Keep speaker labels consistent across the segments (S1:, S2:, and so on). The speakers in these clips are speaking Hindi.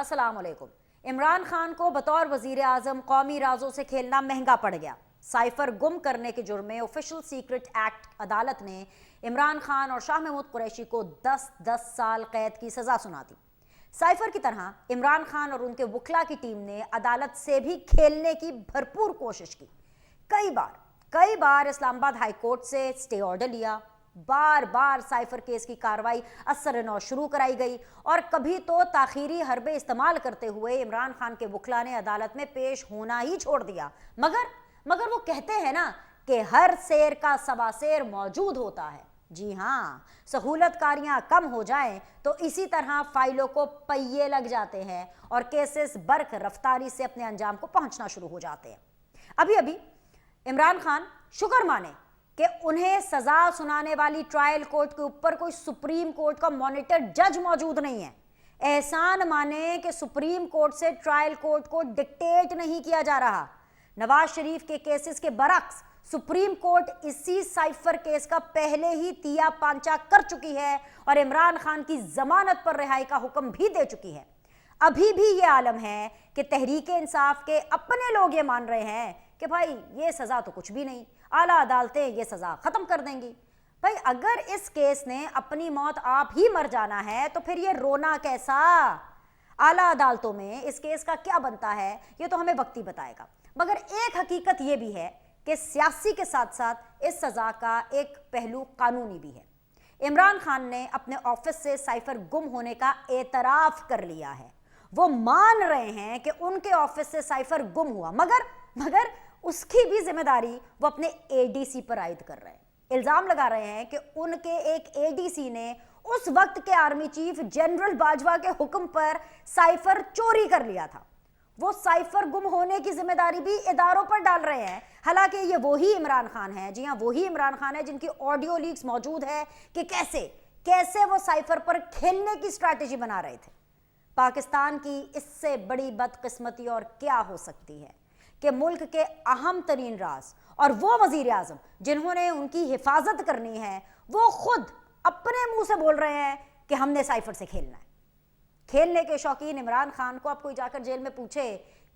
S1: अस्सलाम वालेकुम। इमरान खान को बतौर वजीर आजम कौमी राजों से खेलना महंगा पड़ गया। साइफर गुम करने के जुर्म में ऑफिशियल सीक्रेट एक्ट अदालत ने इमरान खान और शाह महमूद कुरैशी को 10-10 साल कैद की सजा सुना दी। साइफर की तरह इमरान खान और उनके वकला की टीम ने अदालत से भी खेलने की भरपूर कोशिश की। कई बार इस्लामाबाद हाई कोर्ट से स्टे ऑर्डर लिया, बार बार साइफर केस की कार्रवाई असर नौ शुरू कराई गई और कभी तो ताखीरी हरबे इस्तेमाल करते हुए इमरान खान के वकला ने अदालत में पेश होना ही छोड़ दिया। मगर वो कहते हैं ना कि हर शेर का सवा शेर मौजूद होता है। जी हाँ, सहूलतकारियां कम हो जाएं तो इसी तरह फाइलों को पहिए लग जाते हैं और केसेस बर्क रफ्तारी से अपने अंजाम को पहुंचना शुरू हो जाते हैं। अभी इमरान खान शुक्र माने कि उन्हें सजा सुनाने वाली ट्रायल कोर्ट के ऊपर कोई सुप्रीम कोर्ट का मॉनिटर जज मौजूद नहीं है। एहसान माने कि सुप्रीम कोर्ट से ट्रायल कोर्ट को डिक्टेट नहीं किया जा रहा। नवाज शरीफ के केसेस के बरक्स सुप्रीम कोर्ट इसी साइफर केस का पहले ही तिया पांचा कर चुकी है और इमरान खान की जमानत पर रिहाई का हुक्म भी दे चुकी है। अभी भी ये आलम है कि तहरीके इंसाफ के अपने लोग ये मान रहे हैं कि भाई ये सजा तो कुछ भी नहीं, आला अदालतें ये सजा खत्म कर देंगी। भाई अगर इस केस ने अपनी मौत आप ही मर जाना है तो फिर ये रोना कैसा? आला अदालतों में इस केस का क्या बनता है ये तो हमें वक्त ही बताएगा। मगर एक हकीकत ये भी है कि सियासी के साथ साथ इस सजा का एक पहलू कानूनी भी है। इमरान खान ने अपने ऑफिस से साइफर गुम होने का एतराफ कर लिया है। वो मान रहे हैं कि उनके ऑफिस से साइफर गुम हुआ, मगर उसकी भी जिम्मेदारी वो अपने एडीसी पर आयद कर रहे हैं। इल्जाम लगा रहे हैं कि उनके एक एडीसी ने उस वक्त के आर्मी चीफ जनरल बाजवा के हुक्म पर साइफर चोरी कर लिया था। वो साइफर गुम होने की जिम्मेदारी भी इदारों पर डाल रहे हैं, हालांकि ये वही इमरान खान है, जी हाँ वही इमरान खान है जिनकी ऑडियो लीक्स मौजूद है कि कैसे वो साइफर पर खेलने की स्ट्रैटेजी बना रहे थे। पाकिस्तान की इससे बड़ी बदकिस्मती और क्या हो सकती है कि मुल्क के अहम तरीन राज और वो वजीर आजम जिन्होंने उनकी हिफाजत करनी है वो खुद अपने मुंह से बोल रहे हैं कि हमने साइफर से खेलना है। खेलने के शौकीन इमरान खान को अब कोई जाकर जेल में पूछे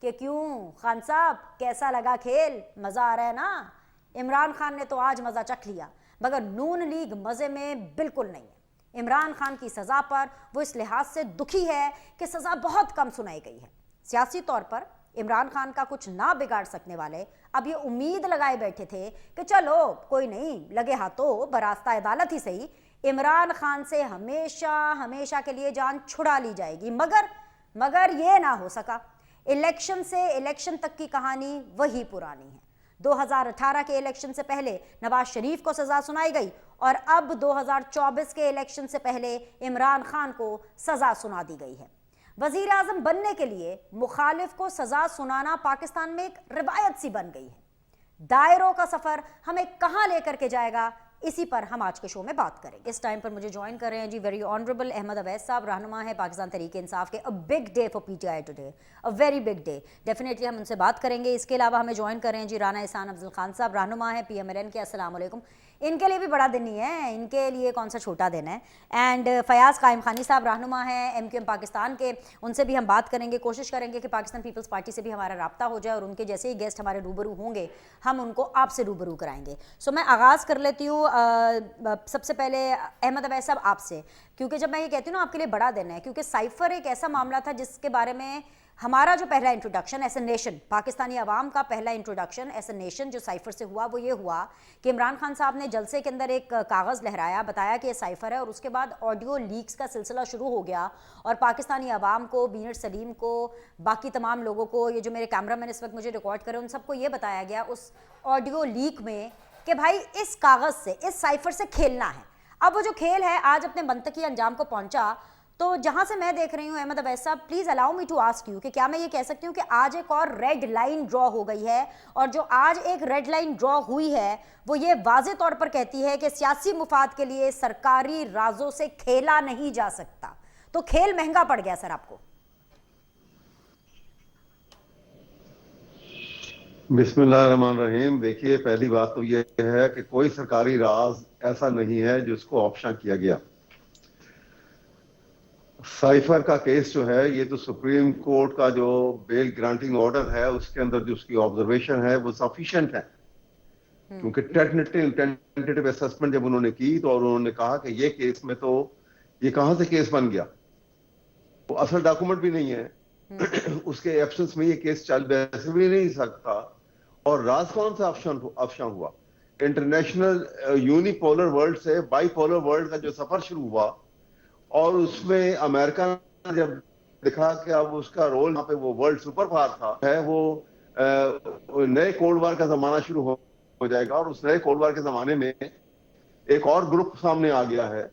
S1: कि क्यों खान साहब कैसा लगा खेल, मजा आ रहा है ना? इमरान खान ने तो आज मजा चख लिया, मगर नून लीग मजे में बिल्कुल नहीं है। इमरान खान की सजा पर वो इस लिहाज से दुखी है कि सजा बहुत कम सुनाई गई है। सियासी तौर पर इमरान खान का कुछ ना बिगाड़ सकने वाले अब ये उम्मीद लगाए बैठे थे कि चलो कोई नहीं, लगे हाथों बरास्ता अदालत ही सही इमरान खान से हमेशा के लिए जान छुड़ा ली जाएगी। मगर ये ना हो सका। इलेक्शन से इलेक्शन तक की कहानी वही पुरानी है। 2018 के इलेक्शन से पहले नवाज शरीफ को सजा सुनाई गई और अब 2024 के इलेक्शन से पहले इमरान खान को सजा सुना दी गई है। वजीर आजम बनने के लिए मुखालिफ को सजा सुनाना पाकिस्तान में एक रिवायत सी बन गई है। दायरों का सफर हमें कहां लेकर के जाएगा, इसी पर हम आज के शो में बात करेंगे। इस टाइम पर मुझे ज्वाइन कर रहे हैं जी वेरी ऑनरेबल अहमद अवैस साहब, रहनुमा है पाकिस्तान तहरीक इंसाफ के। A big day for PTI today, a very big day. Definitely हम उनसे बात करेंगे। इसके अलावा हमें ज्वाइन कर रहे हैं जी राना एहसान अफजल खान साहब, रहनुमा है पीएमएलएन के। अस्सलाम वालेकुम। इनके लिए भी बड़ा दिन ही है, इनके लिए कौन सा छोटा दिन है। एंड फयाज कायम खानी साहब, रहनुमा है एमक्यूएम पाकिस्तान के, उनसे भी हम बात करेंगे। कोशिश करेंगे कि पाकिस्तान पीपल्स पार्टी से भी हमारा रब्ता हो जाए और उनके जैसे ही गेस्ट हमारे रूबरू होंगे हम उनको आपसे रूबरू कराएंगे। सो मैं आगाज़ कर लेती हूँ सबसे पहले अहमद अवैस साहब आपसे, क्योंकि जब मैं ये कहती हूँ ना आपके लिए बड़ा दिन है, क्योंकि साइफर एक ऐसा मामला था जिसके बारे में हमारा जो पहला introduction as a nation, Pakistani अवाम का पहला इंट्रोडक्शन एज ए नेशन जो साइफर से हुआ वो ये हुआ कि इमरान खान साहब ने जलसे के अंदर एक कागज़ लहराया, बताया कि ये साइफर है और उसके बाद ऑडियो लीक्स का सिलसिला शुरू हो गया और पाकिस्तानी अवाम को, बीनर सलीम को, बाकी तमाम लोगों को, ये जो मेरे कैमरामैन इस वक्त मुझे रिकॉर्ड करें उन सबको ये बताया गया उस ऑडियो लीक में कि भाई इस कागज़ से, इस साइफर से खेलना है। अब वो जो खेल है आज अपने मंतकी अंजाम को पहुंचा। तो जहां से मैं देख रही हूं अहमद अवैस साहब, please allow me to ask you कि क्या मैं ये कह सकती हूँ कि आज एक और रेड लाइन ड्रॉ हो गई है और जो आज एक रेड लाइन ड्रॉ हुई है वो ये वाजे तौर पर कहती है कि सियासी मुफाद के लिए सरकारी राजों से खेला नहीं जा सकता। तो खेल महंगा पड़ गया सर आपको?
S2: बिस्मिल्लाहिर्रहमानिर्रहीम। देखिए, पहली बात तो यह है कि कोई सरकारी राज ऐसा नहीं है जिसको ऑप्शन किया गया। साइफर का केस जो है, ये तो सुप्रीम कोर्ट का जो बेल ग्रांटिंग ऑर्डर है उसके अंदर जो उसकी ऑब्जर्वेशन है वो सफिशिएंट है, क्योंकि टेंटेटिव असेसमेंट जब उन्होंने की तो और उन्होंने कहा कि ये केस में तो ये कहां से केस बन गया, वो असल डॉक्यूमेंट भी नहीं है उसके एब्सेंस में ये केस चल वैसे भी नहीं सकता। और राज कौन सा अफशां हुआ, इंटरनेशनल यूनिपोलर वर्ल्ड से बाइपोलर वर्ल्ड का जो सफर शुरू हुआ, और उसमें अमेरिका ने जब दिखा कि अब उसका रोल यहाँ पे वो वर्ल्ड सुपर पावर था है, वो नए कोल्ड वार का जमाना शुरू हो जाएगा, और उस नए कोल्ड वार के जमाने में एक और ग्रुप सामने आ गया है,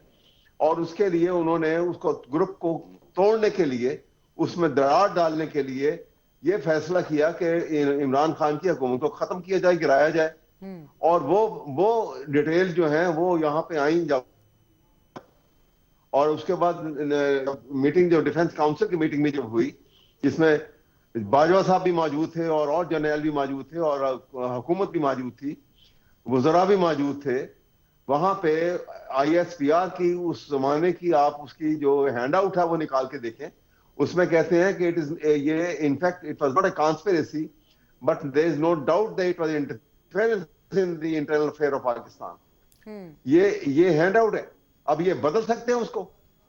S2: और उसके लिए उन्होंने उसको ग्रुप को तोड़ने के लिए, उसमें दरार डालने के लिए ये फैसला किया कि इमरान खान की हुकूमत को खत्म किया जाए, गिराया जाए। और वो डिटेल जो है वो यहाँ पे आई जब, और उसके बाद मीटिंग जो डिफेंस काउंसिल की मीटिंग में जब हुई, जिसमें बाजवा साहब भी मौजूद थे और जनरल भी मौजूद थे और हुकूमत भी मौजूद थी, वज़रा भी मौजूद थे, वहां पे ISPR की उस जमाने की आप उसकी जो हैंड आउट है वो निकाल के देखें, उसमें कहते हैं कि ये in fact it was not a conspiracy but there is no doubt that it was interference in the internal affair of Pakistan. ये हैंड आउट है। अब ये बदल सकते हैं उसको,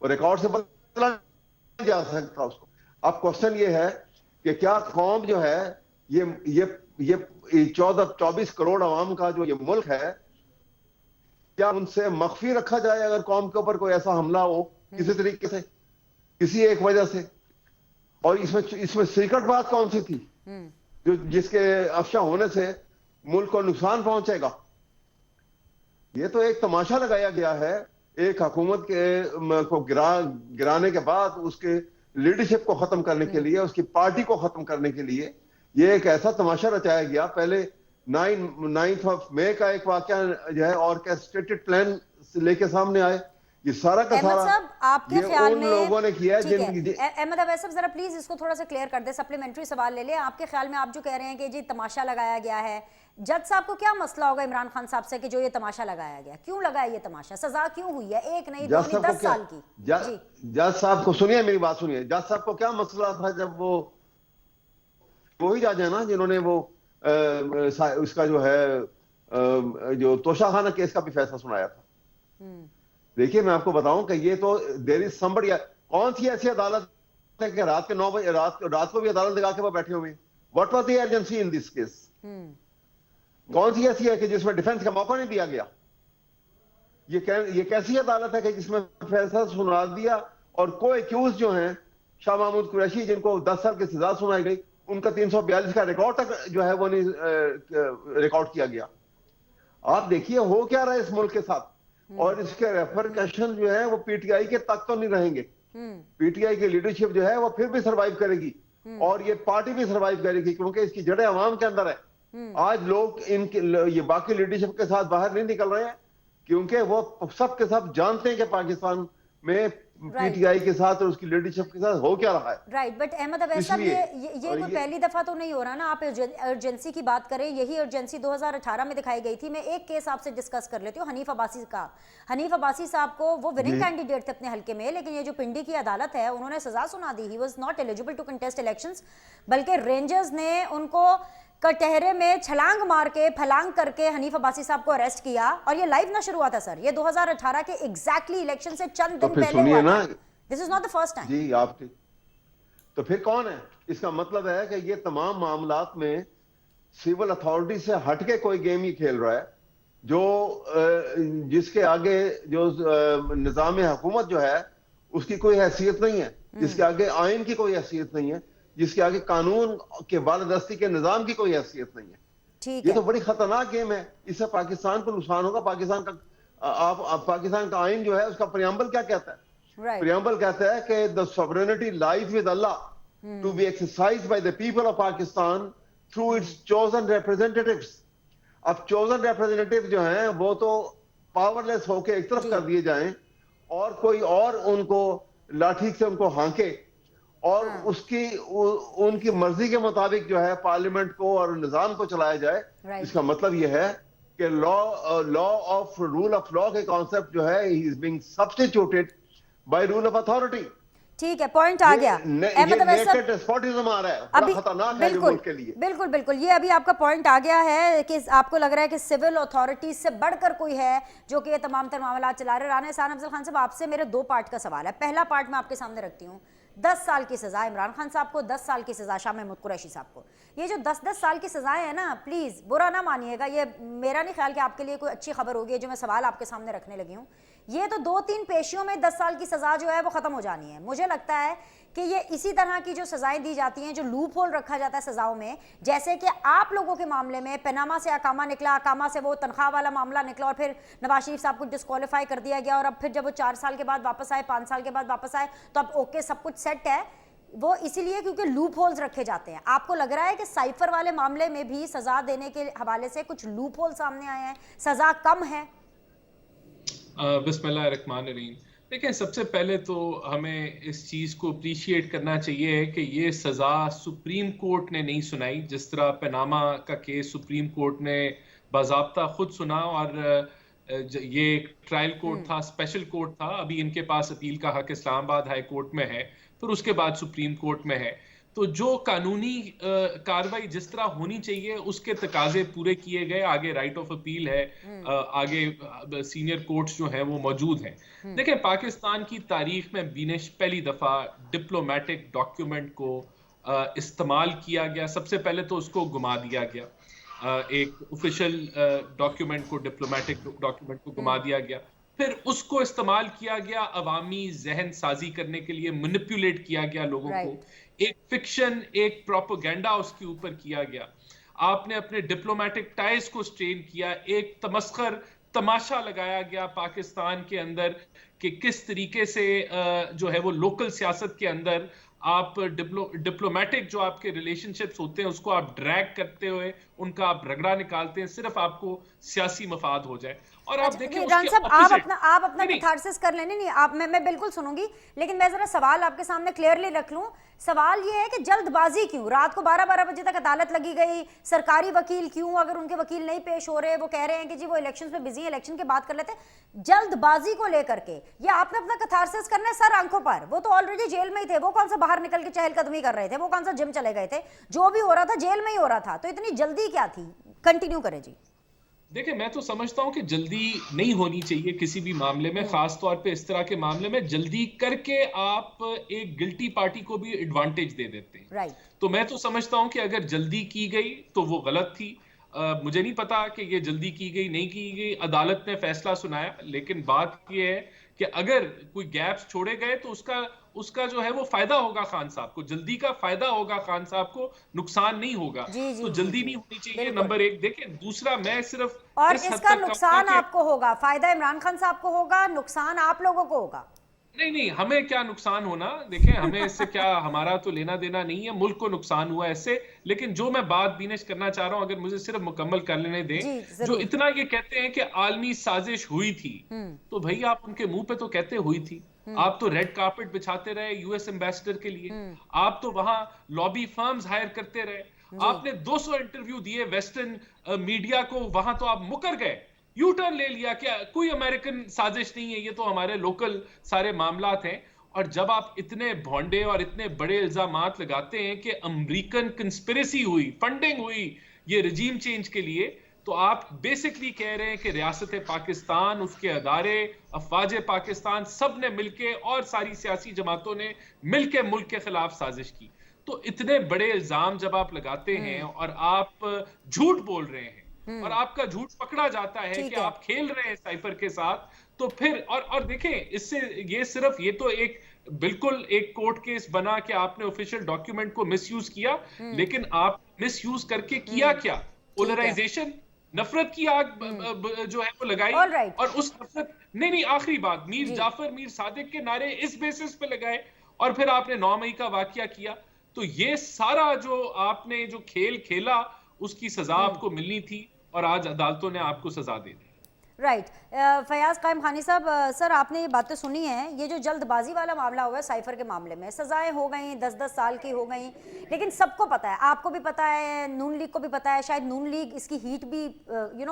S2: रिकॉर्ड से बदला जा सकता उसको। अब क्वेश्चन ये है कि क्या कौम जो है ये 24 करोड़ अवाम का जो ये मुल्क है, क्या उनसे मख्फी रखा जाए अगर कौम के ऊपर कोई ऐसा हमला हो किसी तरीके से, किसी एक वजह से? और इसमें सीक्रेट बात कौन सी थी जो जिसके अफशा होने से मुल्क को नुकसान पहुंचेगा? ये तो एक तमाशा लगाया गया है एक हुकूमत को गिराने के बाद उसके लीडरशिप को खत्म करने के लिए, उसकी पार्टी को खत्म करने के लिए ये एक ऐसा तमाशा रचाया गया। पहले 9 मई का एक वाकया जो है ऑर्केस्ट्रेटेड प्लान लेके सामने आए, ये सारा का सारा
S1: साहब आपके ख्याल में
S2: लोगों ने किया है
S1: अहमद अवैस साहब जरा प्लीज इसको थोड़ा सा क्लियर कर दे, सप्लीमेंट्री सवाल ले ले। आपके ख्याल में आप जो कह रहे हैं कि जी तमाशा लगाया गया है, जज साहब को क्या मसला होगा इमरान खान साहब से कि जो ये तमाशा लगाया गया, क्यों लगाया ये तमाशा, सजा क्यों हुई है, एक नहीं दो नहीं 10 साल की?
S2: जज साहब को सुनिए, मेरी बात सुनिए, जज साहब को क्या मसला था जब वो ही जज है ना जिन्होंने वो उसका जो है जो तोशाखाना केस का भी फैसला सुनाया था। देखिए मैं आपको बताऊं कि ये तो देयर इज समबडी, कौन सी ऐसी अदालत है कि रात के 9 बजे रात को भी अदालत लगा के वो बैठे हुए हैं? What was the urgency in this case? कौन सी ऐसी है कि जिसमें डिफेंस का मौका नहीं दिया गया? ये कैसी अदालत है कि जिसमें फैसला सुना दिया और कोई एक्यूज जो हैं शाह महमूद कुरैशी जिनको 10 साल की सजा सुनाई गई, उनका 342 का रिकॉर्ड तक जो है वो नहीं रिकॉर्ड किया गया। आप देखिए हो क्या रहा है इस मुल्क के साथ, और इसके रेफरकशन जो है वो पीटीआई के तक तो नहीं रहेंगे। पीटीआई की लीडरशिप जो है वो फिर भी सरवाइव करेगी और ये पार्टी भी सरवाइव करेगी, क्योंकि इसकी जड़ें अवाम के अंदर है। आज लोग ये बाकी लीडरशिप के साथ बाहर नहीं निकल रहे हैं क्योंकि वो सब के सब जानते हैं कि पाकिस्तान में पीटीआई के साथ और उसकी लीडरशिप के साथ हो क्या रहा है।
S1: राइट, बट अहमद अवैस साहब ये कोई पहली दफा तो नहीं हो रहा ना, आप अर्जेंसी की बात करें, यही अर्जेंसी 2018 में दिखाई गई थी। मैं एक केस आपसे डिस्कस कर लेती हूँ, हनीफ अब्बासी का। हनीफ अब्बासी साहब को वो विनिंग कैंडिडेट थे अपने हल्के में, लेकिन ये जो पिंडी की अदालत है उन्होंने सजा सुना दी। He was not eligible to contest elections, बल्कि रेंजर्स ने उनको कटहरे में छलांग मार के फलांग करके हनीफ अब्बासी साहब को अरेस्ट किया, और ये लाइव नशर हुआ था सर। ये 2018 के एग्जैक्टली इलेक्शन से चंद दिन पहले हुआ था। This is not the first time.
S2: जी आप ठीक, तो फिर कौन है? इसका मतलब है कि ये तमाम मामलात में सिविल अथॉरिटी से हटके कोई गेम ही खेल रहा है, जो जिसके आगे जो निजाम हुकूमत जो है उसकी कोई हैसियत नहीं है, जिसके आगे आइन की कोई हैसियत नहीं है, जिसके आगे कानून के बालदस्ती के निजाम की कोई हैसियत नहीं है। ये तो बड़ी खतरनाक गेम है, इससे पाकिस्तान को नुकसान होगा। पाकिस्तान का पाकिस्तान का आइन जो है उसका प्रियम्बल क्या कहता है? प्रियम्बल कहता है कि the sovereignty lies with Allah to be exercised by the people of Pakistan through its chosen representatives. अब चोजन रिप्रेजेंटेटिव जो हैं वो तो पावरलेस होके एक तरफ कर दिए जाएं और कोई और उनको लाठी से उनको हांके और उनकी मर्जी के मुताबिक जो है पार्लियामेंट को और निजाम को चलाया जाए। इसका मतलब यह है कि law of rule of law के कॉन्सेप्ट जो है he is being substituted by rule of authority.
S1: ठीक है, पॉइंट आ गया। अहमद अवैस साहब,
S2: डेस्पोटिज्म आ रहा है,
S1: अभी
S2: बड़ा खतरनाक है
S1: बिल्कुल
S2: मुल्क के लिए।
S1: बिल्कुल बिल्कुल, ये अभी आपका पॉइंट आ गया है कि आपको लग रहा है कि सिविल अथॉरिटीज से बढ़कर कोई है जो कि ये तमाम तर मामला चला रहे। राना एहसान अफजल खान साहब, आपसे मेरे 2 पार्ट का सवाल है। पहला पार्ट मैं आपके सामने रखती हूँ, 10 साल की सजा इमरान खान साहब को, 10 साल की सजा शाह महमूद कुरैशी साहब को। ये जो 10-10 साल की सजाएं हैं ना, प्लीज बुरा ना मानिएगा, ये मेरा नहीं ख्याल कि आपके लिए कोई अच्छी खबर होगी जो मैं सवाल आपके सामने रखने लगी हूँ। ये तो 2-3 पेशियों में 10 साल की सजा जो है वो खत्म हो जानी है। मुझे लगता है कि ये इसी तरह की जो सजाएं दी जाती हैं, जो लूप होल रखा जाता है सजाओं में, जैसे कि आप लोगों के मामले में पनामा से अकामा निकला, अकामा से वो तनख्वाह वाला मामला निकला और फिर नवाज शरीफ साहब को डिस्क्वालीफाई कर दिया गया और अब फिर जब वो 4 साल के बाद वापस आए, 5 साल के बाद वापस आए, तो अब ओके सब कुछ सेट है। वो इसीलिए क्योंकि लूप होल्स रखे जाते हैं। आपको लग रहा है कि साइफर वाले मामले में भी सजा देने के हवाले से कुछ लूप होल सामने आए हैं, सजा कम है?
S3: बिस्मिल्लाहिर्रहमानिर्रहीम। देखिए, सबसे पहले तो हमें इस चीज़ को अप्रिशिएट करना चाहिए कि ये सज़ा सुप्रीम कोर्ट ने नहीं सुनाई। जिस तरह पनामा का केस सुप्रीम कोर्ट ने बाज़ाब्ता खुद सुना और ये एक ट्रायल कोर्ट था, स्पेशल कोर्ट था। अभी इनके पास अपील का हक इस्लामाबाद हाई कोर्ट में है, फिर उसके बाद सुप्रीम कोर्ट में है। तो जो कानूनी कार्रवाई जिस तरह होनी चाहिए उसके तकाजे पूरे किए गए। आगे राइट ऑफ अपील है, आगे सीनियर कोर्ट्स जो हैं वो मौजूद हैं। देखिए, पाकिस्तान की तारीख में बीनिश पहली दफा डिप्लोमेटिक डॉक्यूमेंट को इस्तेमाल किया गया। सबसे पहले तो उसको गुमा दिया गया, एक ऑफिशियल डॉक्यूमेंट को, डिप्लोमेटिक डॉक्यूमेंट को गुमा दिया गया। फिर उसको इस्तेमाल किया गया अवामी जहन साजी करने के लिए, मैनिपुलेट किया गया लोगों को, एक फिक्शन, एक प्रोपेगेंडा उसके ऊपर किया गया। आपने अपने डिप्लोमेटिक टाइज को स्ट्रेन किया, एक तमस्खर तमाशा लगाया गया पाकिस्तान के अंदर कि किस तरीके से जो है वो लोकल सियासत के अंदर आप डिप्लोमेटिक जो आपके रिलेशनशिप्स होते हैं उसको आप ड्रैग करते हुए उनका आप रगड़ा निकालते हैं, सिर्फ आपको सियासी मफाद हो जाए। और आप देखिए
S1: राना साहब, आप अपना कैथारसिस कर लेने, नहीं आप, मैं बिल्कुल सुनूंगी, लेकिन मैं जरा सवाल आपके सामने क्लियरली रख लूं। सवाल ये है कि जल्दबाजी क्यों? रात को 12-12 बजे तक अदालत लगी गई, सरकारी वकील क्यों, अगर उनके वकील नहीं पेश हो रहे, वो कह रहे हैं कि जी वो इलेक्शंस में बिजी है, इलेक्शन के बाद कर लेते हैं, जल्दबाजी को लेकर के या आपने अपना कैथारसिस करना है सर आंखों पर? वो तो ऑलरेडी जेल में ही थे, वो कौन सा बाहर निकल के चहलकदमी कर रहे थे, वो कौन सा जिम चले गए थे? जो भी हो रहा था जेल में ही हो रहा था, तो इतनी जल्दी क्या थी? कंटिन्यू करें जी।
S3: देखिए, मैं तो समझता हूं कि जल्दी नहीं होनी चाहिए किसी भी मामले में, खास तौर पे इस तरह के मामले में। जल्दी करके आप एक गिल्टी पार्टी को भी एडवांटेज दे देते हैं। तो मैं तो समझता हूं कि अगर जल्दी की गई तो वो गलत थी। मुझे नहीं पता कि ये जल्दी की गई नहीं की गई, अदालत ने फैसला सुनाया, लेकिन बात ये है कि अगर कोई गैप्स छोड़े गए तो उसका जो है वो फायदा होगा खान साहब को, जल्दी का फायदा होगा खान साहब को, नुकसान नहीं होगा। तो जल्दी नहीं होनी चाहिए, नंबर एक। देखिए, दूसरा, मैं सिर्फ
S1: और इसका नुकसान आपको होगा, फायदा इमरान खान साहब को होगा, नुकसान आप लोगों को होगा।
S3: नहीं, हमें क्या नुकसान होना, देखिए हमें इससे क्या, हमारा तो लेना देना नहीं है, मुल्क को नुकसान हुआ इससे। लेकिन जो मैं बात बीनेश करना चाह रहा हूं, अगर मुझे सिर्फ मुकम्मल कर लेने दें, जो इतना ये कहते हैं कि आलमी साजिश हुई थी, तो भाई आप उनके मुंह पे तो कहते हुई थी। आप तो रेड कार्पेट बिछाते रहे यूएस एम्बेसडर के लिए, आप तो वहां लॉबी फर्म्स हायर करते रहे, आपने 200 इंटरव्यू दिए वेस्टर्न मीडिया को, वहां तो आप मुकर गए, यू टर्न ले लिया कि कोई अमेरिकन साजिश नहीं है, ये तो हमारे लोकल सारे मामलात हैं। और जब आप इतने भोंडे और इतने बड़े इल्जामात लगाते हैं कि अमेरिकन कंस्पिरेसी हुई, फंडिंग हुई ये रजीम चेंज के लिए, तो आप बेसिकली कह रहे हैं कि रियासत पाकिस्तान, उसके अदारे, अफवाज पाकिस्तान, सब ने मिलके और सारी सियासी जमातों ने मिलके मुल्क के खिलाफ साजिश की। तो इतने बड़े इल्जाम जब आप लगाते हैं और आप झूठ बोल रहे हैं और आपका झूठ पकड़ा जाता है कि आप खेल रहे हैं साइफर के साथ, तो फिर और देखें, इससे ये सिर्फ, ये तो एक बिल्कुल एक कोर्ट केस बना कि आपने ऑफिशियल डॉक्यूमेंट को मिसयूज किया, लेकिन आप मिसयूज करके किया क्या? पोलराइजेशन, नफरत की आग जो है वो लगाई, और उस नफरत, नहीं, आखिरी बात, मीर जाफर, मीर सादिक के नारे इस बेसिस पे लगाए, और फिर आपने 9 मई का वाकया किया। तो ये सारा जो आपने जो खेल खेला उसकी सजा आपको मिलनी थी, और आज अदालतों ने आपको सजा दे दी।
S1: राइट। फयाज कायम खानी साहब, सर आपने ये बातें सुनी हैं, ये जो जल्दबाजी वाला मामला हुआ है साइफर के मामले में, सजाएं हो गई, 10-10 साल की हो गई, लेकिन सबको पता है, आपको भी पता है, नून लीग को भी पता है, शायद नून लीग इसकी हीट भी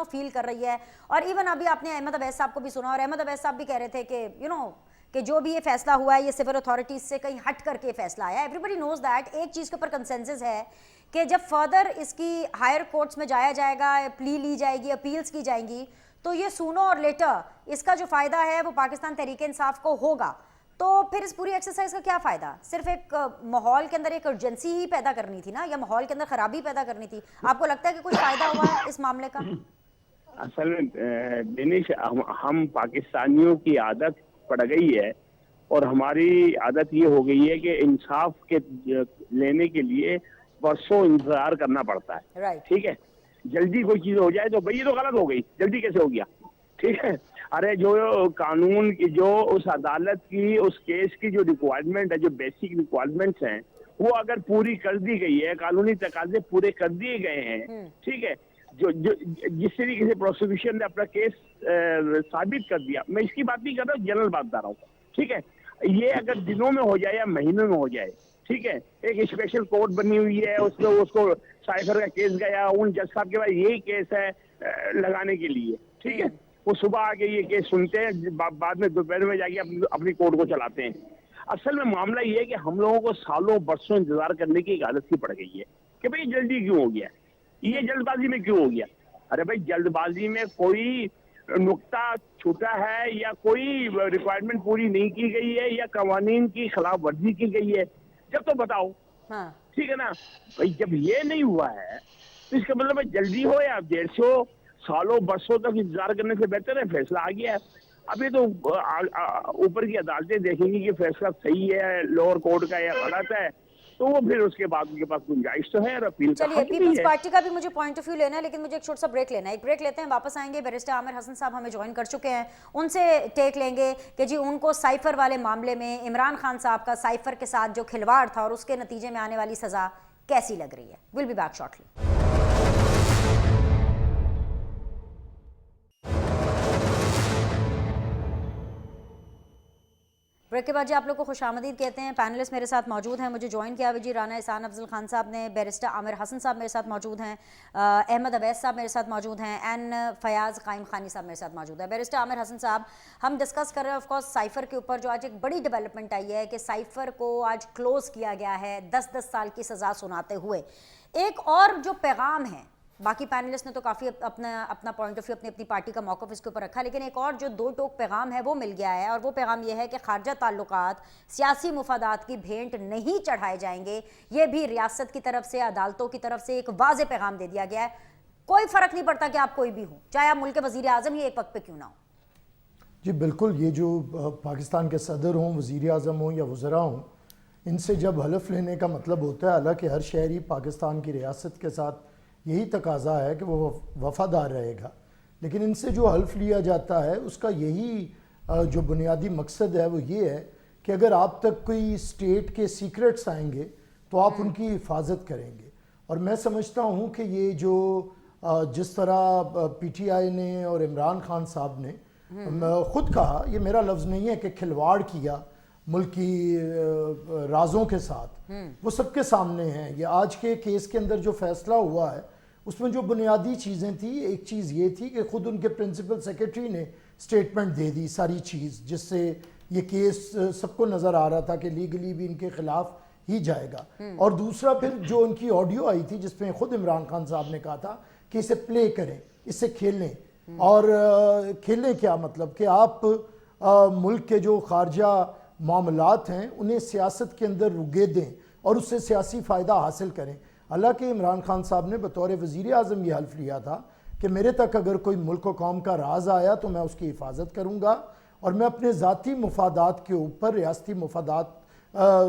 S1: फील कर रही है। और इवन अभी आपने अहमद अवैस साहब को भी सुना, और अहमद अवैस साहब भी कह रहे थे कि कि जो भी ये फैसला हुआ है ये सिविल अथॉरिटीज से कहीं हट करके फैसला आया। एवरीबडी नोज दैट एक चीज़ के ऊपर कंसेंसस है कि जब फर्दर इसकी हायर कोर्ट्स में जाया जाएगा, प्ली ली जाएगी, अपील्स की जाएंगी, तो ये सूनो और लेटर इसका जो फ़ायदा है वो पाकिस्तान तहरीक इंसाफ को होगा। तो फिर इस पूरी एक्सरसाइज का क्या फ़ायदा? सिर्फ एक माहौल के अंदर एक अर्जेंसी ही पैदा करनी थी ना, या माहौल के अंदर खराबी पैदा करनी थी? आपको लगता है कि कुछ फ़ायदा हुआ है इस मामले का?
S4: असल में दिनेश, हम पाकिस्तानियों की आदत पड़ गई है और हमारी आदत ये हो गई है कि इंसाफ के लेने के लिए बरसों इंतजार करना पड़ता है।
S1: राइट।
S4: ठीक है, जल्दी कोई चीज हो जाए तो भाई ये तो गलत हो गई, जल्दी कैसे हो गया? ठीक है, अरे जो कानून की, जो उस अदालत की, उस केस की जो रिक्वायरमेंट है, जो बेसिक रिक्वायरमेंट्स हैं, वो अगर पूरी कर दी गई है, कानूनी तकाजे पूरे कर दिए गए हैं, ठीक है, जो जो जिस तरीके से प्रोसिक्यूशन ने अपना केस साबित कर दिया, मैं इसकी बात नहीं कर रहा हूँ, जनरल बात कर रहा हूँ, ठीक है, ये अगर दिनों में हो जाए या महीनों में हो जाए, ठीक है, एक स्पेशल कोर्ट बनी हुई है, उसमें उसको साइफर का केस गया, उन जज साहब के पास यही केस है लगाने के लिए, ठीक है, वो सुबह आके ये केस सुनते हैं, बाद में दोपहर में जाके अपनी कोर्ट को चलाते हैं। असल में मामला ये है कि हम लोगों को सालों बरसों इंतजार करने की एक आदत सी पड़ गई है कि भाई जल्दी क्यों हो गया, ये जल्दबाजी में क्यों हो गया? अरे भाई जल्दबाजी में कोई नुक्ता छूटा है या कोई रिक्वायरमेंट पूरी नहीं की गई है या कवानीन की खिलाफ वर्जी की गई है, जब तो बताओ।
S1: हाँ।
S4: ठीक है ना भाई, जब ये नहीं हुआ है तो इसका मतलब है जल्दी हो या देर से हो, सालों बरसों तक इंतजार करने से बेहतर है फैसला आ गया है। अभी तो ऊपर की अदालतें देखेंगी कि फैसला सही है लोअर कोर्ट का या गलत है, तो वो फिर उसके बाद उनके पास गुंजाइश तो है और अपील का हक भी है।
S1: पीपल्स पार्टी का भी मुझे पॉइंट ऑफ व्यू लेना है, लेकिन मुझे एक छोटा सा ब्रेक लेना है। एक ब्रेक लेते हैं, वापस आएंगे। बैरिस्टर आमिर हसन साहब हमें ज्वाइन कर चुके हैं, उनसे टेक लेंगे कि जी उनको साइफर वाले मामले में इमरान खान साहब का साइफर के साथ जो खिलवाड़ था और उसके नतीजे में आने वाली सजा कैसी लग रही है। Will be back shortly. Break के बाद जी आप लोग को खुशामदीद कहते हैं। पैनलिस्ट मेरे साथ मौजूद हैं, मुझे ज्वाइन किया हुआ जी राना एहसान अफजल खान साहब ने, बैरिस्टर आमिर हसन साहब मेरे साथ मौजूद हैं, अहमद अवैस साहब मेरे साथ मौजूद हैं, एंड फयाज कायम खानी साहब मेरे साथ मौजूद है। बैरिस्टर आमिर हसन साहब, हम डिस्कस कर रहे हैं ऑफकोर्स साइफर के ऊपर, जो आज एक बड़ी डेवलपमेंट आई है कि साइफर को आज क्लोज किया गया है 10-10 साल की सज़ा सुनाते हुए। एक और जो पैगाम है, बाकी पैनलिस्ट ने तो काफ़ी अपना पॉइंट ऑफ व्यू, अपनी पार्टी का मौक़िफ़ इसके ऊपर रखा, लेकिन एक और जो दो टोक पैगाम है वो मिल गया है, और वो पैगाम ये है कि खारजा ताल्लुकात सियासी मुफादात की भेंट नहीं चढ़ाए जाएंगे। ये भी रियासत की तरफ से, अदालतों की तरफ से एक वाज़े पैगाम दे दिया गया है। कोई फ़र्क नहीं पड़ता कि आप कोई भी हो, चाहे आप मुल्क के वज़ीर आज़म ही एक वक्त पे क्यों ना हो।
S5: जी बिल्कुल, ये जो पाकिस्तान के सदर हों, वज़ीर आज़म हों या वज़रा हों, इनसे जब हलफ लेने का मतलब होता है, हालांकि हर शहरी पाकिस्तान की रियासत के साथ यही तकाजा है कि वो वफ़ादार रहेगा, लेकिन इनसे जो हल्फ लिया जाता है उसका यही जो बुनियादी मकसद है वो ये है कि अगर आप तक कोई स्टेट के सीक्रेट्स आएंगे तो आप उनकी हिफाजत करेंगे। और मैं समझता हूँ कि ये जो जिस तरह PTI ने और इमरान खान साहब ने ख़ुद कहा, ये मेरा लफ्ज़ नहीं है, कि खिलवाड़ किया मुल्की राजों के साथ, वो सबके सामने हैं। ये आज के केस के अंदर जो फैसला हुआ है उसमें जो बुनियादी चीज़ें थी, एक चीज़ ये थी कि ख़ुद उनके प्रिंसिपल सेक्रेटरी ने स्टेटमेंट दे दी सारी चीज़, जिससे ये केस सबको नज़र आ रहा था कि लीगली भी इनके ख़िलाफ़ ही जाएगा। और दूसरा फिर जो उनकी ऑडियो आई थी जिसमें ख़ुद इमरान खान साहब ने कहा था कि इसे प्ले करें, इससे खेलें। और खेलें क्या मतलब कि आप मुल्क के जो खारजा मामलात हैं उन्हें सियासत के अंदर रुगे दें और उससे सियासी फ़ायदा हासिल करें। हालांकि इमरान खान साहब ने बतौर वज़ीर आज़म ये हल्फ लिया था कि मेरे तक अगर कोई मुल्क व कौम का राज आया तो मैं उसकी हिफाजत करूँगा और मैं अपने ज़ाती मुफादात के ऊपर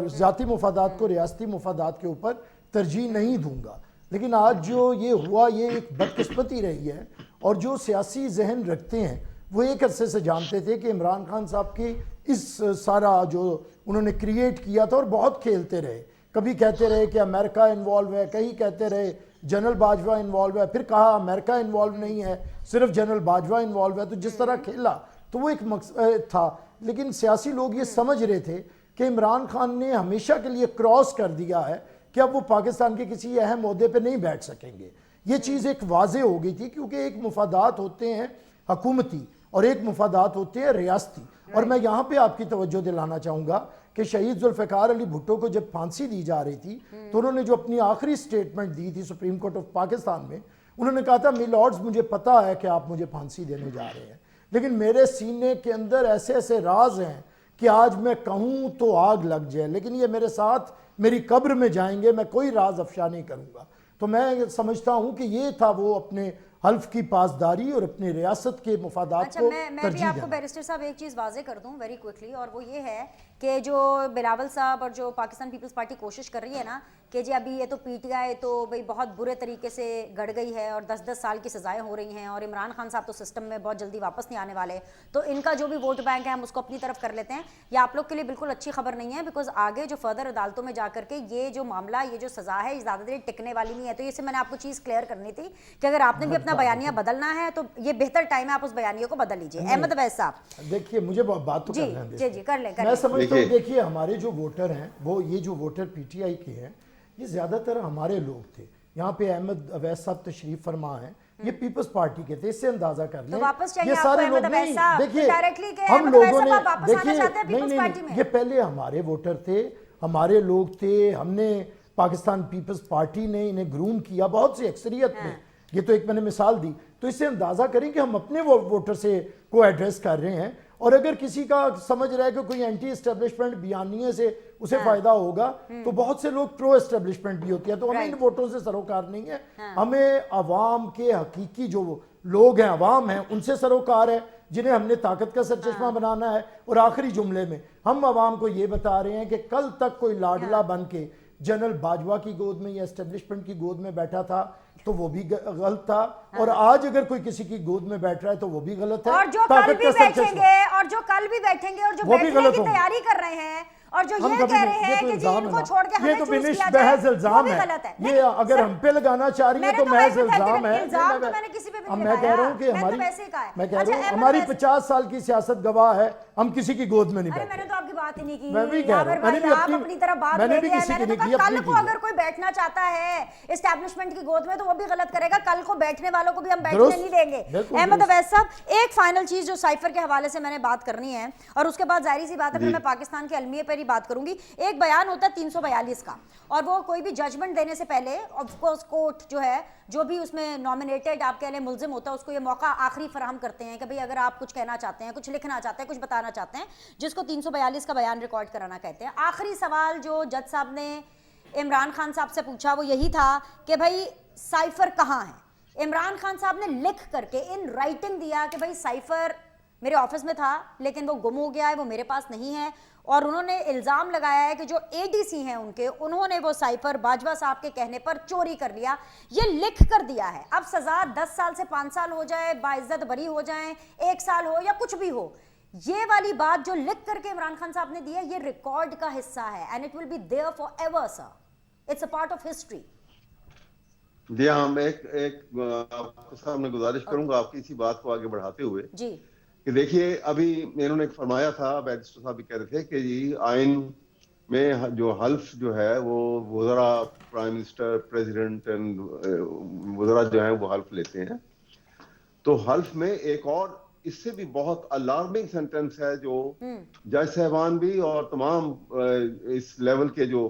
S5: ज़ाती मुफादात को रियासती मुफादात के ऊपर तरजीह नहीं दूँगा। लेकिन आज जो ये हुआ, ये एक बदकिस्मती रही है, और जो सियासी जहन रखते हैं वो एक अरसे से जानते थे कि इमरान खान साहब की इस सारा जो उन्होंने क्रिएट किया था, और बहुत खेलते रहे। कभी कहते रहे कि अमेरिका इन्वॉल्व है, कहीं कहते रहे जनरल बाजवा इन्वॉल्व है, फिर कहा अमेरिका इन्वॉल्व नहीं है, सिर्फ जनरल बाजवा इन्वॉल्व है। तो जिस तरह खेला तो वो एक मकसद था, लेकिन सियासी लोग ये समझ रहे थे कि इमरान खान ने हमेशा के लिए क्रॉस कर दिया है कि अब वो पाकिस्तान के किसी अहम ओहदे पे नहीं बैठ सकेंगे। ये चीज़ एक वाजे हो गई थी, क्योंकि एक मुफादात होते हैं हुकूमती, और एक मुफादात होते हैं रियासती। और मैं यहाँ पे आपकी तवज्जो दिलाना चाहूँगा कि शहीद जुल्फ़िकार अली भुट्टो को जब फांसी दी जा रही थी तो उन्होंने जो अपनी आखिरी स्टेटमेंट दी थी सुप्रीम कोर्ट ऑफ पाकिस्तान में, उन्होंने कहा था मिलॉर्ड्स मुझे पता है कि आप मुझे फांसी देने जा रहे हैं, लेकिन मेरे सीने के अंदर ऐसे ऐसे राज हैं कि आज मैं कहूँ तो आग लग जाए, लेकिन ये मेरे साथ मेरी कब्र में जाएंगे, मैं कोई राज अफशा नहीं करूँगा। तो मैं समझता हूँ कि ये था वो अपने हल्फ की पासदारी और अपनी रियासत के मुफादात
S1: अच्छा,
S5: को
S1: मैं भी आपको बैरिस्टर साहब एक चीज़ वाजे कर दूं वेरी क्विकली, और वो ये है कि जो बिलावल साहब और जो पाकिस्तान पीपल्स पार्टी कोशिश कर रही है ना कि जी अभी ये तो पीटीआई तो भाई बहुत बुरे तरीके से गड़ गई है और 10-10 साल की सजाएं हो रही हैं और इमरान खान साहब तो सिस्टम में बहुत जल्दी वापस नहीं आने वाले, तो इनका जो भी वोट बैंक है हम उसको अपनी तरफ कर लेते हैं। ये आप लोग के लिए बिल्कुल अच्छी खबर नहीं है, बिकॉज आगे जो फर्दर अदालतों में जा करके ये जो मामला, ये जो सजा है, ज़्यादा देर टिकने वाली नहीं है। तो इससे मैंने आपको चीज़ क्लियर करनी थी कि अगर आपने भी अपना बयानिया बदलना है तो ये बेहतर टाइम है आप उस बयानिए को बदल लीजिए। अहमद अवैस साहब
S5: देखिए, मुझे बात तो
S1: जी जी कर लें।
S5: मैं समझता हूँ, देखिए हमारे जो वोटर हैं वो ये जो वोटर पीटीआई के हैं ये ज़्यादातर हमारे लोग थे। यहाँ पे अहमद अवैस साहब तशरीफ फरमा हैं, ये पीपल्स पार्टी के थे, इससे अंदाजा कर लें।
S1: तो वापस चाहिए
S5: ये सारे
S1: आपको
S5: लोग
S1: अहमद अवैस साहब,
S5: देखिए
S1: डायरेक्टली के
S5: हम
S1: अहमद
S5: लोगों
S1: अवैस
S5: ने
S1: साहब वापस आना
S5: देखिए
S1: चाहते हैं पीपल्स पार्टी में।
S5: ये पहले हमारे वोटर थे, हमारे लोग थे, हमने पाकिस्तान पीपल्स पार्टी ने इन्हें ग्रूम किया बहुत सी अक्सरियत में। ये तो एक मैंने मिसाल दी, तो इससे अंदाजा करें कि हम अपने वोटर से को एड्रेस कर रहे हैं। और अगर किसी का समझ रहा है कि कोई एंटी एस्टेब्लिशमेंट बयानिए से उसे फायदा होगा, तो बहुत से लोग प्रो एस्टेब्लिशमेंट भी होते हैं, तो हमें इन वोटों से सरोकार नहीं है। हमें अवाम के हकीकी जो लोग हैं, अवाम हैं, उनसे सरोकार है जिन्हें हमने ताकत का सरचश्मा बनाना है। और आखिरी जुमले में हम अवाम को ये बता रहे हैं कि कल तक कोई लाडला बन के जनरल बाजवा की गोद में या एस्टेब्लिशमेंट की गोद में बैठा था तो वो भी गलत था, और आज अगर कोई किसी की गोद में बैठ रहा है तो वो भी गलत है।
S1: और जो कल भी बैठेंगे और जो बैठने की तैयारी कर रहे हैं और जो ये कह रहे हैं कि जी इनको छोड़ के हमें चूज किया जाए, वो भी गलत है।
S5: ये अगर हम पे लगाना चाह रही है तो महज इल्जाम है।
S1: इल्जाम तो मैंने किसी पे भी नहीं
S5: मैं कह रहा हूँ कि हमारी 50 साल की सियासत गवाह है, हम किसी की गोद में नहीं बैठे।
S1: मैंने तो आपकी बात ही नहीं की।
S5: मैं भी कह रहा हूं,
S1: आप अपनी तरफ बात
S5: मैंने भी किसी की नहीं की।
S1: कल को अगर कोई बैठना चाहता है एस्टैब्लिशमेंट की गोद में तो वो भी गलत करेगा, कल को बैठने वालों को भी हम बैठने नहीं देंगे। अहमद अवैस साहब, एक फाइनल चीज जो साइफर के हवाले से मैंने बात करनी है और उसके बाद जाहिर सी बात है फिर मैं पाकिस्तान के अलमिये पर ही बात करूंगी। एक बयान होता है 342 का, और वो कोई भी जजमेंट देने से पहले ऑफ कोर्स कोर्ट जो है, जो भी उसमें नॉमिनेटेड आप कह लें मुल्जिम होता है, उसको ये मौका आखिरी फराहम करते हैं कि भाई अगर आप कुछ कहना चाहते हैं, कुछ लिखना चाहते हैं, कुछ बताना चाहते हैं, जिसको 342 का बयान रिकॉर्ड कराना कहते हैं। आखिरी सवाल जो जज साहब ने इमरान खान साहब से पूछा वो यही था कि भाई साइफर कहाँ है। इमरान खान साहब ने लिख करके इन राइटिंग दिया कि भाई साइफर मेरे ऑफिस में था लेकिन वो गुम हो गया है, वो मेरे पास नहीं है। और उन्होंने इल्ज़ाम लगाया है कि जो एडीसी हैं उन्होंने वो साइफर बाजवा साहब के कहने पर चोरी कर लिया, ये लिख कर दिया है। अब सज़ा 10 साल से 5 साल हो जाए, बाइज्जत बरी हो जाए, 1 साल हो या कुछ भी हो, ये वाली बात जो लिख करके इमरान खान साहब ने दी है ये रिकॉर्ड का हिस्सा है and it will be there forever sir, it's a part of history.
S2: जी हाँ, मैं एक आपके सामने गुजारिश करूंगा आपकी इसी बात को आगे बढ़ाते हुए
S1: जी
S2: कि देखिए अभी इन्होंने फरमाया था, बैरिस्टर साहब भी कह रहे थे कि जी आइन में जो हल्फ जो है वो वज़रा, प्राइम मिनिस्टर, प्रेसिडेंट एंड वज़रा जो है वो हल्फ लेते हैं। तो हल्फ में एक और इससे भी बहुत अलार्मिंग सेंटेंस है जो जज साहबान भी और तमाम इस लेवल के जो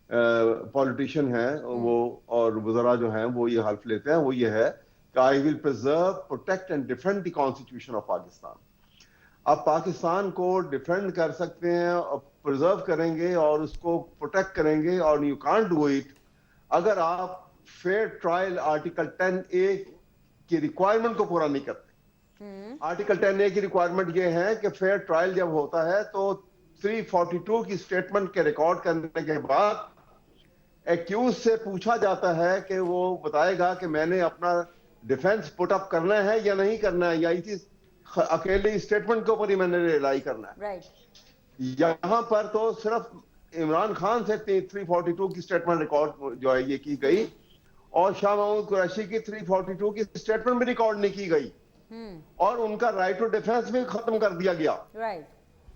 S2: पॉलिटिशियन हैं वो और वज़रा जो हैं वो ये हल्फ लेते हैं। वो ये है कि I will preserve, protect and defend the constitution of Pakistan. अब पाकिस्तान को डिफेंड कर सकते हैं और प्रिजर्व करेंगे और उसको प्रोटेक्ट करेंगे, और यू कांट डू इट अगर आप फेयर ट्रायल आर्टिकल 10A की रिक्वायरमेंट को पूरा नहीं करते। आर्टिकल 10A की रिक्वायरमेंट ये है कि फेयर ट्रायल जब होता है तो 342 की स्टेटमेंट के रिकॉर्ड करने के बाद एक्यूज से पूछा जाता है कि वो बताएगा कि मैंने अपना डिफेंस पुट अप करना है या नहीं करना है, या इसी अकेले स्टेटमेंट के ऊपर ही मैंने रिलाई करना है।
S1: राइट।
S2: यहाँ पर तो सिर्फ इमरान खान से 342 की स्टेटमेंट रिकॉर्ड जो है ये की गई, और शाह महमूद कुरैशी की 342 की स्टेटमेंट भी रिकॉर्ड नहीं की गई, और उनका राइट टू डिफेंस भी खत्म कर दिया गया।
S1: राइट।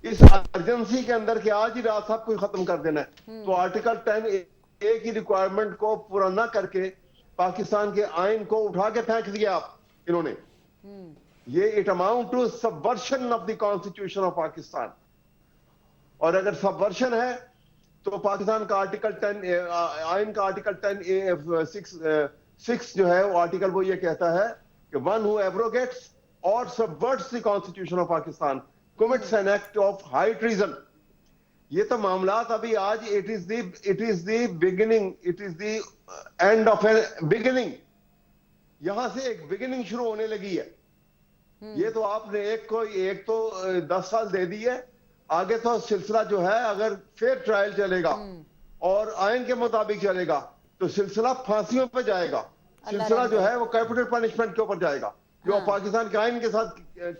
S2: इस अर्जेंसी के अंदर के आज ही रात सब कुछ खत्म कर देना है। तो आर्टिकल 10A की रिक्वायरमेंट को पूरा ना करके पाकिस्तान के आइन को उठा के फेंक दिया आप इन्होंने। ये it amount to subversion of the constitution of Pakistan. और अगर सबवर्शन है तो पाकिस्तान का आर्टिकल 10 आइन का आर्टिकल 10(6) जो है वो आर्टिकल वो ये कहता है कि वन हु एब्रोगेट्स और subverts the constitution of Pakistan commits an act of high treason। ये तो मामलात अभी आज it is the beginning, it is the end of A beginning. यहां से एक बिगिनिंग शुरू होने लगी है। ये तो आपने एक तो 10 साल दे दी है, आगे तो सिलसिला जो है अगर फेयर ट्रायल चलेगा और आइन के मुताबिक चलेगा तो सिलसिला फांसियों पे जाएगा, सिलसिला जो है वो कैपिटल पनिशमेंट के ऊपर जाएगा, जो पाकिस्तान के आइन के साथ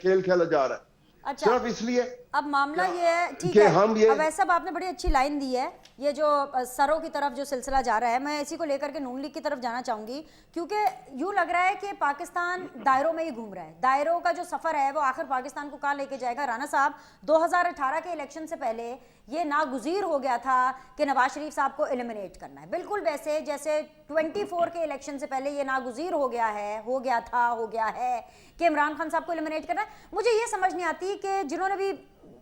S2: खेल खेला जा रहा है।
S1: अच्छा,
S2: सिर्फ इसलिए
S1: अब मामला ये है, ठीक है, अब ऐसा आपने बड़ी अच्छी लाइन दी है, ये जो सरों की तरफ जो सिलसिला जा रहा है, मैं इसी को लेकर के नून लीग की तरफ जाना चाहूंगी, क्योंकि यूं लग रहा है कि पाकिस्तान दायरों में ही घूम रहा है। दायरों का जो सफर है वो आखिर पाकिस्तान को कहाँ लेके जाएगा। राना साहब, 2018 के इलेक्शन से पहले ये नागुज़ीर हो गया था कि नवाज शरीफ साहब को एलिमिनेट करना है, बिल्कुल वैसे जैसे 24 के इलेक्शन से पहले ये नागुज़ीर हो गया है कि इमरान खान साहब को एलिमिनेट करना है। मुझे ये समझ नहीं आती कि जिन्होंने भी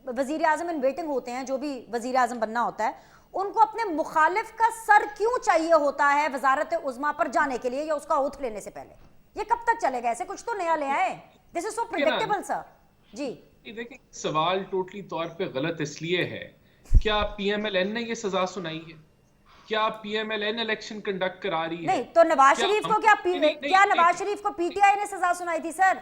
S1: वजीर आज़म इन वेटिंग होते हैं, जो भी वजीर आज़म बनना होता है, उनको अपने मुखालिफ का सर क्यों चाहिए होता है वजारत उज़्मा पर जाने के लिए या उसका ओथ लेने से पहले? ये कब तक चलेगा? ऐसे कुछ तो नया ले आए। This is so predictable sir. जी
S3: देखिए, सवाल टोटली तौर पे गलत इसलिए है, क्या पीएमएलएन ने ये सजा सुनाई है? क्या पीएमएलएन इलेक्शन कंडक्ट करा रही है?
S1: नहीं, तो नवाज शरीफ को क्या नवाज शरीफ को पीटीआई ने सजा सुनाई थी सर?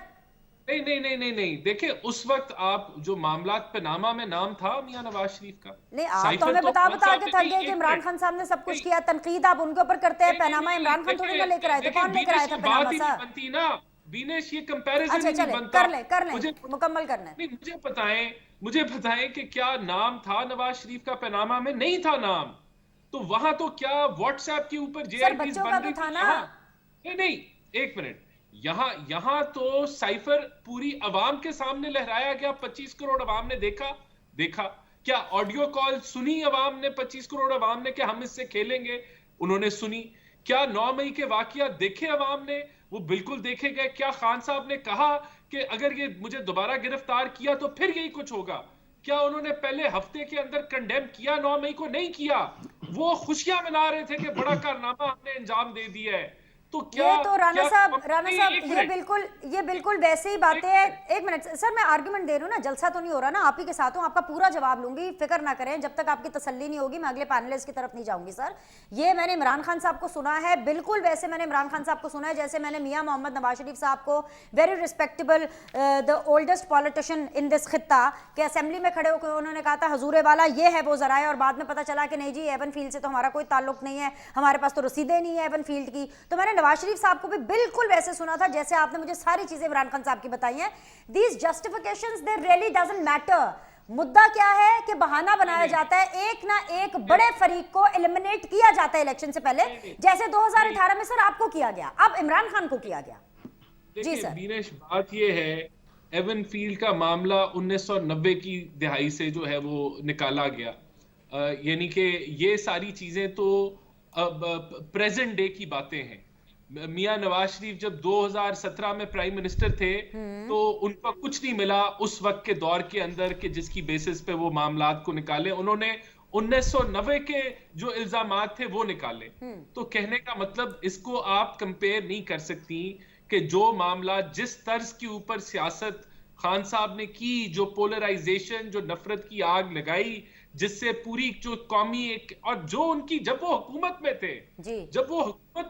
S3: नहीं। देखिए, उस वक्त आप जो मामलात पनामा में नाम था मियां नवाज शरीफ का,
S1: नहीं, आप तो हमें बता के थक गए कि इमरान खान साहब ने सब कुछ किया। तनकीद आप उनके ऊपर करते हैं, पनामा इमरान खान थोड़ी ना लेकर आए थे। कौन लेकर आया था पनामा सर?
S3: बनती ना बीनेश, ये कंपैरिजन
S1: अच्छा,
S3: नहीं बनता।
S1: कर ले, मुकम्मल करना है।
S3: नहीं, मुझे बताएं कि क्या नाम था नवाज शरीफ का पनामा में? नहीं था नाम। तो वहां तो क्या व्हाट्सएप के ऊपर जेआईटीज बन रही थी? नहीं, एक मिनट, यहां तो साइफर पूरी अवाम के सामने लहराया गया। 25 करोड़ अवाम ने देखा। क्या ऑडियो कॉल सुनी अवाम ने? 25 करोड़ अवाम ने कि हम इससे खेलेंगे, उन्होंने सुनी। क्या 9 मई के वाकयात देखे अवाम ने? वो बिल्कुल देखे गए। क्या खान साहब ने कहा कि अगर ये मुझे दोबारा गिरफ्तार किया तो फिर यही कुछ होगा? क्या उन्होंने पहले हफ्ते के अंदर कंडेम किया? 9 मई को नहीं किया। वो खुशियां मना रहे थे कि बड़ा कारनामा हमने अंजाम दे दिया है। तो क्या
S1: ये तो राना साहब ये बिल्कुल वैसे ही बातें हैं। एक मिनट सर, मैं आर्गुमेंट दे रही हूँ ना, जलसा तो नहीं हो रहा ना, आप ही के साथ हूँ, आपका पूरा जवाब लूंगी, फिक्र ना करें। जब तक आपकी तसल्ली नहीं होगी मैं अगले पैनलिस्ट की तरफ नहीं जाऊंगी। सर, ये मैंने इमरान खान साहब को सुना है, बिल्कुल वैसे मैंने इमरान खान साहब को सुना है जैसे मैंने मियां मोहम्मद नवाज शरीफ साहब को, very respectable, the oldest politician in this खित्ता, के असेंबली में खड़े होकर उन्होंने कहा था हजूरे वाला ये है वो जराए, और बाद में पता चला कि नहीं जी, एवन फील्ड से तो हमारा कोई ताल्लुक नहीं है, हमारे पास तो रसीदें नहीं है एवन फील्ड की। तो मैंने नवाज शरीफ साहब को भी बिल्कुल वैसे सुना था जैसे आपने मुझे सारी चीजें इमरान खान साहब की बताई हैं। These justifications they really doesn't matter। मुद्दा क्या है कि बहाना बनाया जाता है, एक ना एक बड़े फरीक को एलिमिनेट किया जाता है इलेक्शन से पहले, जैसे 2018 में सर आपको किया गया, अब इमरान खान को किया गया। जी सर।
S3: बीनेश, बात ये है, एवन फील्ड का मामला 1990 की दिहाई से जो है वो निकाला गया, यानी कि ये सारी चीजें तो प्रेजेंट डे की बातें हैं। मियां नवाज शरीफ जब 2017 में प्राइम मिनिस्टर थे तो उनको कुछ नहीं मिला उस वक्त के दौर के अंदर कि जिसकी बेसिस पे वो मामलात को निकाले। उन्होंने 1990 के जो इल्जामात थे वो निकाले। तो कहने का मतलब, इसको आप कंपेयर नहीं कर सकती कि जो मामला, जिस तर्ज के ऊपर सियासत खान साहब ने की, जो पोलराइजेशन, जो नफरत की आग लगाई, जिससे पूरी जो कौमी एक, और जो उनकी, जब वो हुकूमत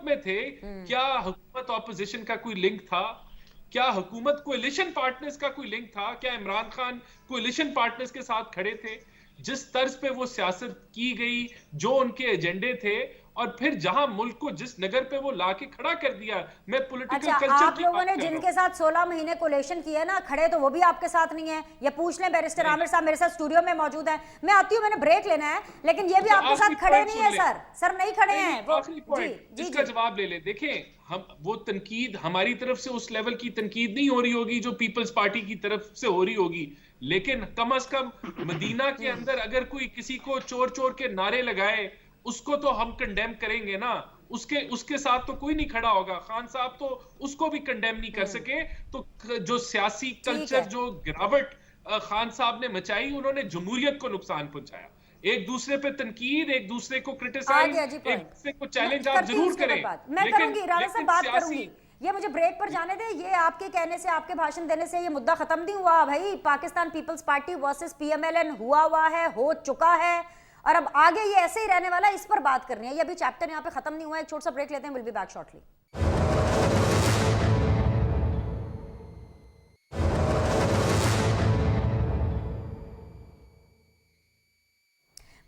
S3: में थे, क्या हुकूमत ऑपोजिशन का कोई लिंक था? क्या हुकूमत कोalition पार्टनर्स का कोई लिंक था? क्या इमरान खान कोalition पार्टनर्स के साथ खड़े थे? जिस तर्ज पे वो सियासत की गई, जो उनके एजेंडे थे, और फिर जहां मुल्क को जिस नगर पे वो लाके खड़ा कर दिया। मैं पॉलिटिकल कल्चर
S1: आप लोगों ने जिनके साथ 16 महीने कोलेशन किया ना, खड़े तो वो भी आपके साथ नहीं है। ये पूछ लें, बैरिस्टर आमिर साहब मेरे साथ स्टूडियो में मौजूद है। मैं आती हूँ, मैंने ब्रेक लेना है, लेकिन ये भी आपके साथ खड़े नहीं है सर नहीं खड़े हैं वो।
S3: इसका जवाब ले ले। देखें, हम वो तनकीद हमारी तरफ से उस लेवल की तनकीद नहीं हो रही होगी जो पीपल्स पार्टी की तरफ से हो रही होगी, लेकिन कम अज कम मदीना के अंदर अगर कोई किसी को चोर चोर के नारे लगाए, उसको तो हम कंडेम करेंगे ना, उसके साथ तो कोई नहीं खड़ा होगा। खान साहब तो उसको भी कंडेम नहीं कर सके। तो जो सियासी कल्चर, जो गिरावट खान साहब ने मचाई, उन्होंने जमहूरियत को नुकसान पहुंचाया। एक दूसरे पे तनकीद, एक दूसरे को क्रिटिसाइज, एक दूसरे को चैलेंज आप जरूर करें,
S1: मैं करूंगी, राणा साहब बात करूंगी। ये मुझे ब्रेक पर जाने दे। ये आपके कहने से, आपके भाषण देने से ये मुद्दा खत्म नहीं हुआ भाई। Pakistan Peoples Party versus PMLN हुआ है, हो चुका है, और अब आगे ये ऐसे ही रहने वाला है। इस पर बात करनी है। ये अभी चैप्टर यहाँ पे खत्म नहीं हुआ है। एक छोटा सा ब्रेक लेते हैं, will be back shortly.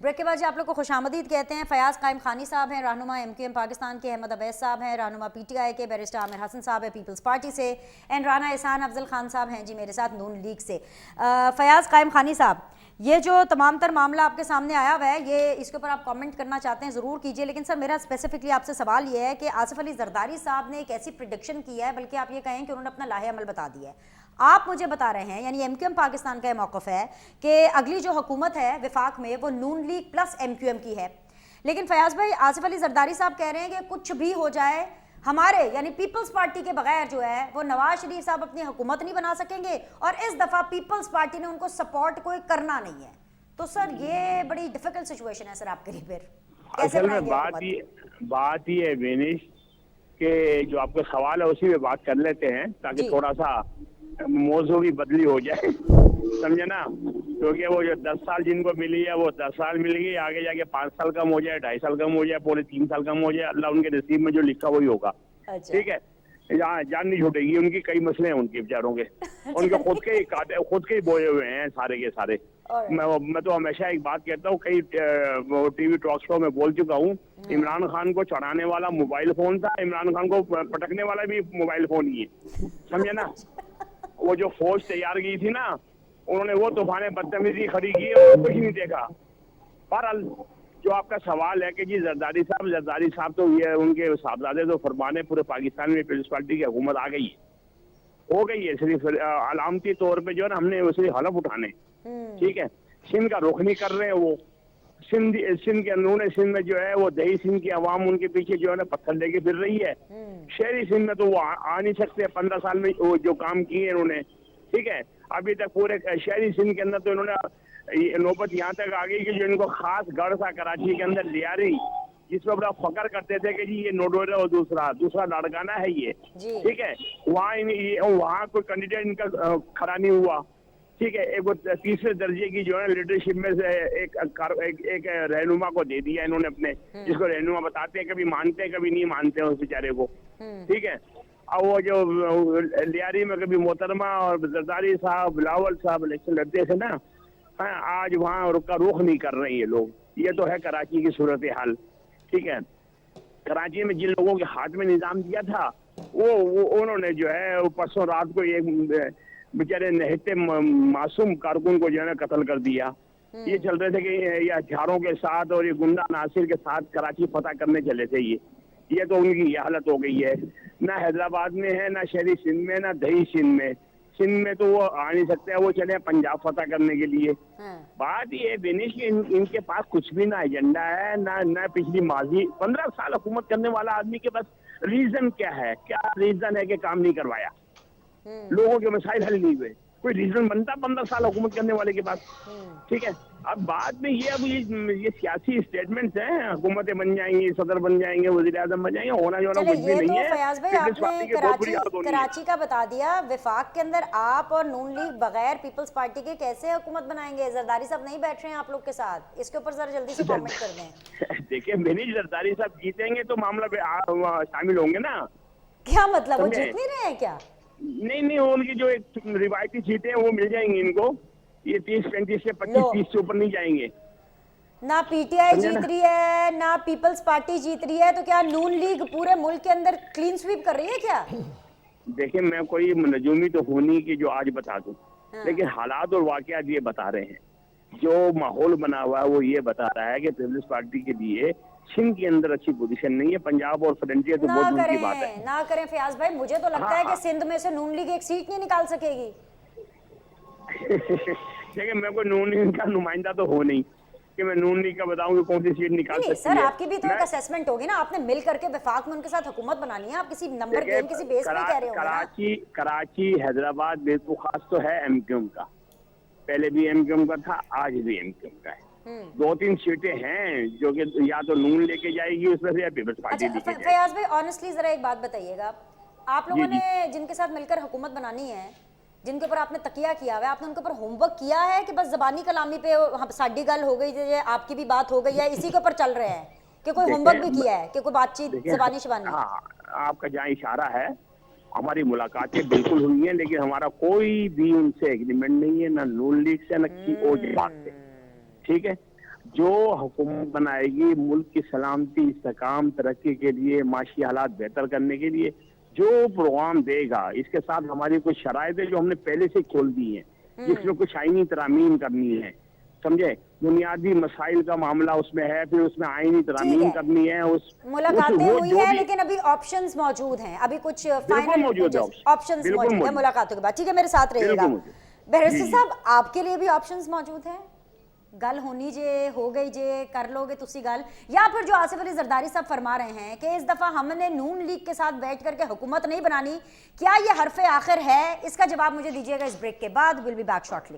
S1: Break के बाद जी आप लोग को खुशामदीद कहते हैं। फयाज कायम खानी साहब हैं, रहनुमा MQM पाकिस्तान के। अहमद अवैस साहब हैं, रहनुमा PTI के। बैरिस्टर आमिर हसन साहब है पीपल्स पार्टी से। एंड राना एहसान अफजल खान साहब हैं जी मेरे साथ नून लीग से। फयाज कायम खानी साहब, ये जो तमाम तर मामला आपके सामने आया हुआ है, ये इसके ऊपर आप कमेंट करना चाहते हैं ज़रूर कीजिए। लेकिन सर मेरा स्पेसिफिकली आपसे सवाल ये है कि आसिफ अली जरदारी साहब ने एक ऐसी प्रिडिक्शन की है, बल्कि आप ये कहें कि उन्होंने अपना लाहे अमल बता दिया है। आप मुझे बता रहे हैं, यानी MQM पाकिस्तान का मौक़िफ़ है कि अगली जो हुकूमत है विफाक में, वो नून लीग प्लस MQM की है। लेकिन फयाज भाई, आसिफ अली जरदारी साहब कह रहे हैं कि कुछ भी हो जाए, हमारे यानी पीपल्स पार्टी के बगैर जो है वो नवाज शरीफ साहब अपनी हुकूमत नहीं बना सकेंगे, और इस दफ़ा पीपल्स पार्टी ने उनको सपोर्ट कोई करना नहीं है। तो सर ये बड़ी डिफिकल्ट सिचुएशन है सर आपके लिए। फिर कैसे
S4: असल में बात ये है बेनिश कि जो आपका सवाल है उसी पे बात कर लेते हैं, ताकि थोड़ा सा मौजू भी बदली हो जाए, समझे ना। क्योंकि वो जो 10 साल जिनको मिली है वो 10 साल मिल गई, आगे जाके 5 साल कम हो जाए, 2.5 साल कम हो जाए, पूरे 3 साल कम हो जाए, अल्लाह उनके नसीब में जो लिखा वही होगा। ठीक है, यहाँ जान नहीं छूटेगी। उनकी कई मसले हैं उनके बेचारों के, उनके खुद के ही बोए हुए हैं सारे के सारे। मैं तो हमेशा एक बात कहता हूँ, कई TV टॉक शो में बोल चुका हूँ, इमरान खान को चढ़ाने वाला मोबाइल फोन था, इमरान खान को पटकने वाला भी मोबाइल फोन ही है, समझे ना। वो जो फौज तैयार की थी ना, उन्होंने वो तूफाने बदतमीजी खड़ी की और कुछ नहीं देखा। बहरहाल जो आपका सवाल है कि जी जरदारी साहब तो ये उनके साहबजादे तो फरमाने पूरे पाकिस्तान में पीपल्स पार्टी की हुकूमत आ गई है, हो गई है। सिर्फ अलामती तौर पे जो है ना, हमने उसे हलफ उठाने, ठीक है। सिंध का रुख नहीं कर रहे हैं वो। सिंध के अंदरूनी सिंध में जो है वो दही सिंध की आवाम उनके पीछे जो है ना पत्थर लेके फिर रही है। शहरी सिंध में तो वो आ नहीं सकते। 15 साल में वो जो काम किए इन्होंने, ठीक है। अभी तक पूरे शहरी सिंध के अंदर तो इन्होंने नौबत यहाँ तक आ गई कि जो इनको खास गढ़ था कराची के अंदर लियारी, जिसमें बड़ा फकर करते थे कि जी ये नोडोरा और दूसरा लाड़काना है ये, ठीक है। वहाँ कोई कैंडिडेट इनका खड़ा नहीं हुआ, ठीक है। एक तीसरे दर्जे की जो है लीडरशिप में से एक रहनुमा को दे दिया इन्होंने अपने, जिसको रहनुमा बताते हैं, कभी मानते हैं कभी नहीं मानते हैं उस बेचारे को, ठीक है। अब वो जो लियारी में कभी मोहतरमा और जरदारी साहब, बिलावल साहब इलेक्शन लड़ते थे ना, आज वहाँ का रुख नहीं कर रहे ये लोग। ये तो है कराची की सूरत हाल, ठीक है। कराची में जिन लोगों के हाथ में निजाम दिया था वो उन्होंने जो है परसों रात को एक बेचारे नहते मासूम कारकुन को जो है ना कत्ल कर दिया। ये चल रहे थे कि ये हथियारों के साथ और ये गुंडा नासिर के साथ कराची फतह करने चले थे। ये तो उनकी ये हालत हो गई है। ना हैदराबाद में है, ना शहरी सिंध में, ना दही सिंध में। सिंध में तो वो आ नहीं सकते, वो चले पंजाब फतह करने के लिए। बात ये बेनिश कि इनके पास कुछ भी ना एजेंडा है, ना पिछली माजी 15 साल हुकूमत करने वाला आदमी के पास रीजन क्या है, क्या रीजन है कि काम नहीं करवाया, लोगों के मसाइल हल नहीं हुए। कोई रीजन बनता 15 साल हुकूमत करने वाले के पास, ठीक है। अब बाद में ये सियासी स्टेटमेंट्स हैं, हुकूमतें बन जाएंगी, सदर बन जाएंगे, वजीर आजम बन जाएंगे, होना जो कुछ भी नहीं है।
S1: फयाज भाई आपने कराची का बता दिया, विफाक के अंदर आप और नून लीग बगैर पीपल्स पार्टी के कैसे हुकूमत बनाएंगे? जरदारी साहब नहीं बैठ रहे हैं आप लोग के साथ, इसके ऊपर जरा जल्दी से कमेंट कर दें।
S4: देखिए मेरी जरदारी साहब जीतेंगे तो मामला पे शामिल होंगे ना।
S1: क्या मतलब, वो जीत नहीं रहे हैं क्या?
S4: नहीं, उनकी जो एक रिवायती सीटें हैं वो मिल जाएंगी इनको। ये 30-35 से 25-30 से ऊपर नहीं जाएंगे।
S1: ना पीटीआई जीत रही है, ना पीपल्स पार्टी जीत रही है, तो क्या नून लीग पूरे मुल्क के अंदर क्लीन स्वीप कर रही है क्या?
S4: देखिए मैं कोई नजूमी तो हूं नहीं कि जो आज बता दूं, लेकिन हालात और वाकयात ये बता रहे हैं। जो माहौल बना हुआ है वो ये बता रहा है कि पीपल्स पार्टी के लिए सिंध के अंदर अच्छी पोजीशन नहीं है। पंजाब और फ्रंटियर तो बहुत दूर की बात है।
S1: ना करें फयाज भाई, मुझे तो लगता है कि सिंध में से नून लीग एक सीट नहीं निकाल सकेगी।
S4: देखिए मैं कोई नून लीग का नुमाइंदा तो हो नहीं, कि मैं नून लीग का बताऊं कि कौन सी सीट निकाल
S1: नहीं
S4: सकती
S1: सर,
S4: है।
S1: आपकी भी तो एक असेसमेंट होगी ना, आपने मिल करके वफाक में उनके साथ हुकूमत बनानी है, आप किसी नंबर गेम किसी बेस पे कह रहे हो ना।
S4: कराची हैदराबाद बेतुखास तो है एमक्यूएम का, पहले भी एमक्यूएम का था, आज भी एमक्यूएम का है। 2-3 सीटें हैं जो कि या तो नून लेके जाएगी उसमें से, या पीपल्स पार्टी
S1: अच्छा
S4: लेके जाएगी।
S1: फयाज भाई ऑनेस्टली जरा एक बात बताइएगा, आप लोगों
S4: जी,
S1: ने जिनके साथ मिलकर हुकूमत बनानी है, जिनके ऊपर आपने तकिया किया हुआ है, आपने उनके ऊपर होमवर्क किया है कि बस जबानी कलामी पे साडी गल हो गई, आपकी भी बात हो गई है, इसी के ऊपर चल रहे हैं, कि कोई होमवर्क भी किया है कि कोई बातचीत जबानी शबानी?
S4: हाँ, आपका जहाँ इशारा है, हमारी मुलाकातें बिल्कुल हुई हैं, लेकिन हमारा कोई भी उनसे एग्रीमेंट नहीं है, ना नून लीग से, न किसी और जमात से। ठीक है, जो हुकूमत बनाएगी मुल्क की सलामती, इस्तेकाम, तरक्की के लिए, माशी हालात बेहतर करने के लिए जो प्रोग्राम देगा, इसके साथ हमारी कुछ शराइत है जो हमने पहले से खोल दी है, जिसमें कुछ आईनी तरामीम करनी है, समझे, बुनियादी मसाइल का मामला उसमें है, फिर उसमें आईनी तरामीम करनी है।
S1: मुलाकातें हुई है, लेकिन अभी ऑप्शंस मौजूद हैं, अभी कुछ फाइनल ऑप्शंस मौजूद है मुलाकातों के बाद। ठीक है, मेरे साथ रहिएगा। बैरिस्टर साहब, आपके लिए भी ऑप्शंस मौजूद हैं? गल होनी जे हो गई जे कर लोगे तुसी गल, या फिर जो आसिफ अली जरदारी साहब फरमा रहे हैं कि इस दफा हमने नून लीग के साथ बैठ करके हुकूमत नहीं बनानी, क्या ये हरफे आखिर है? इसका जवाब मुझे दीजिएगा इस ब्रेक के बाद। Will be back shortly.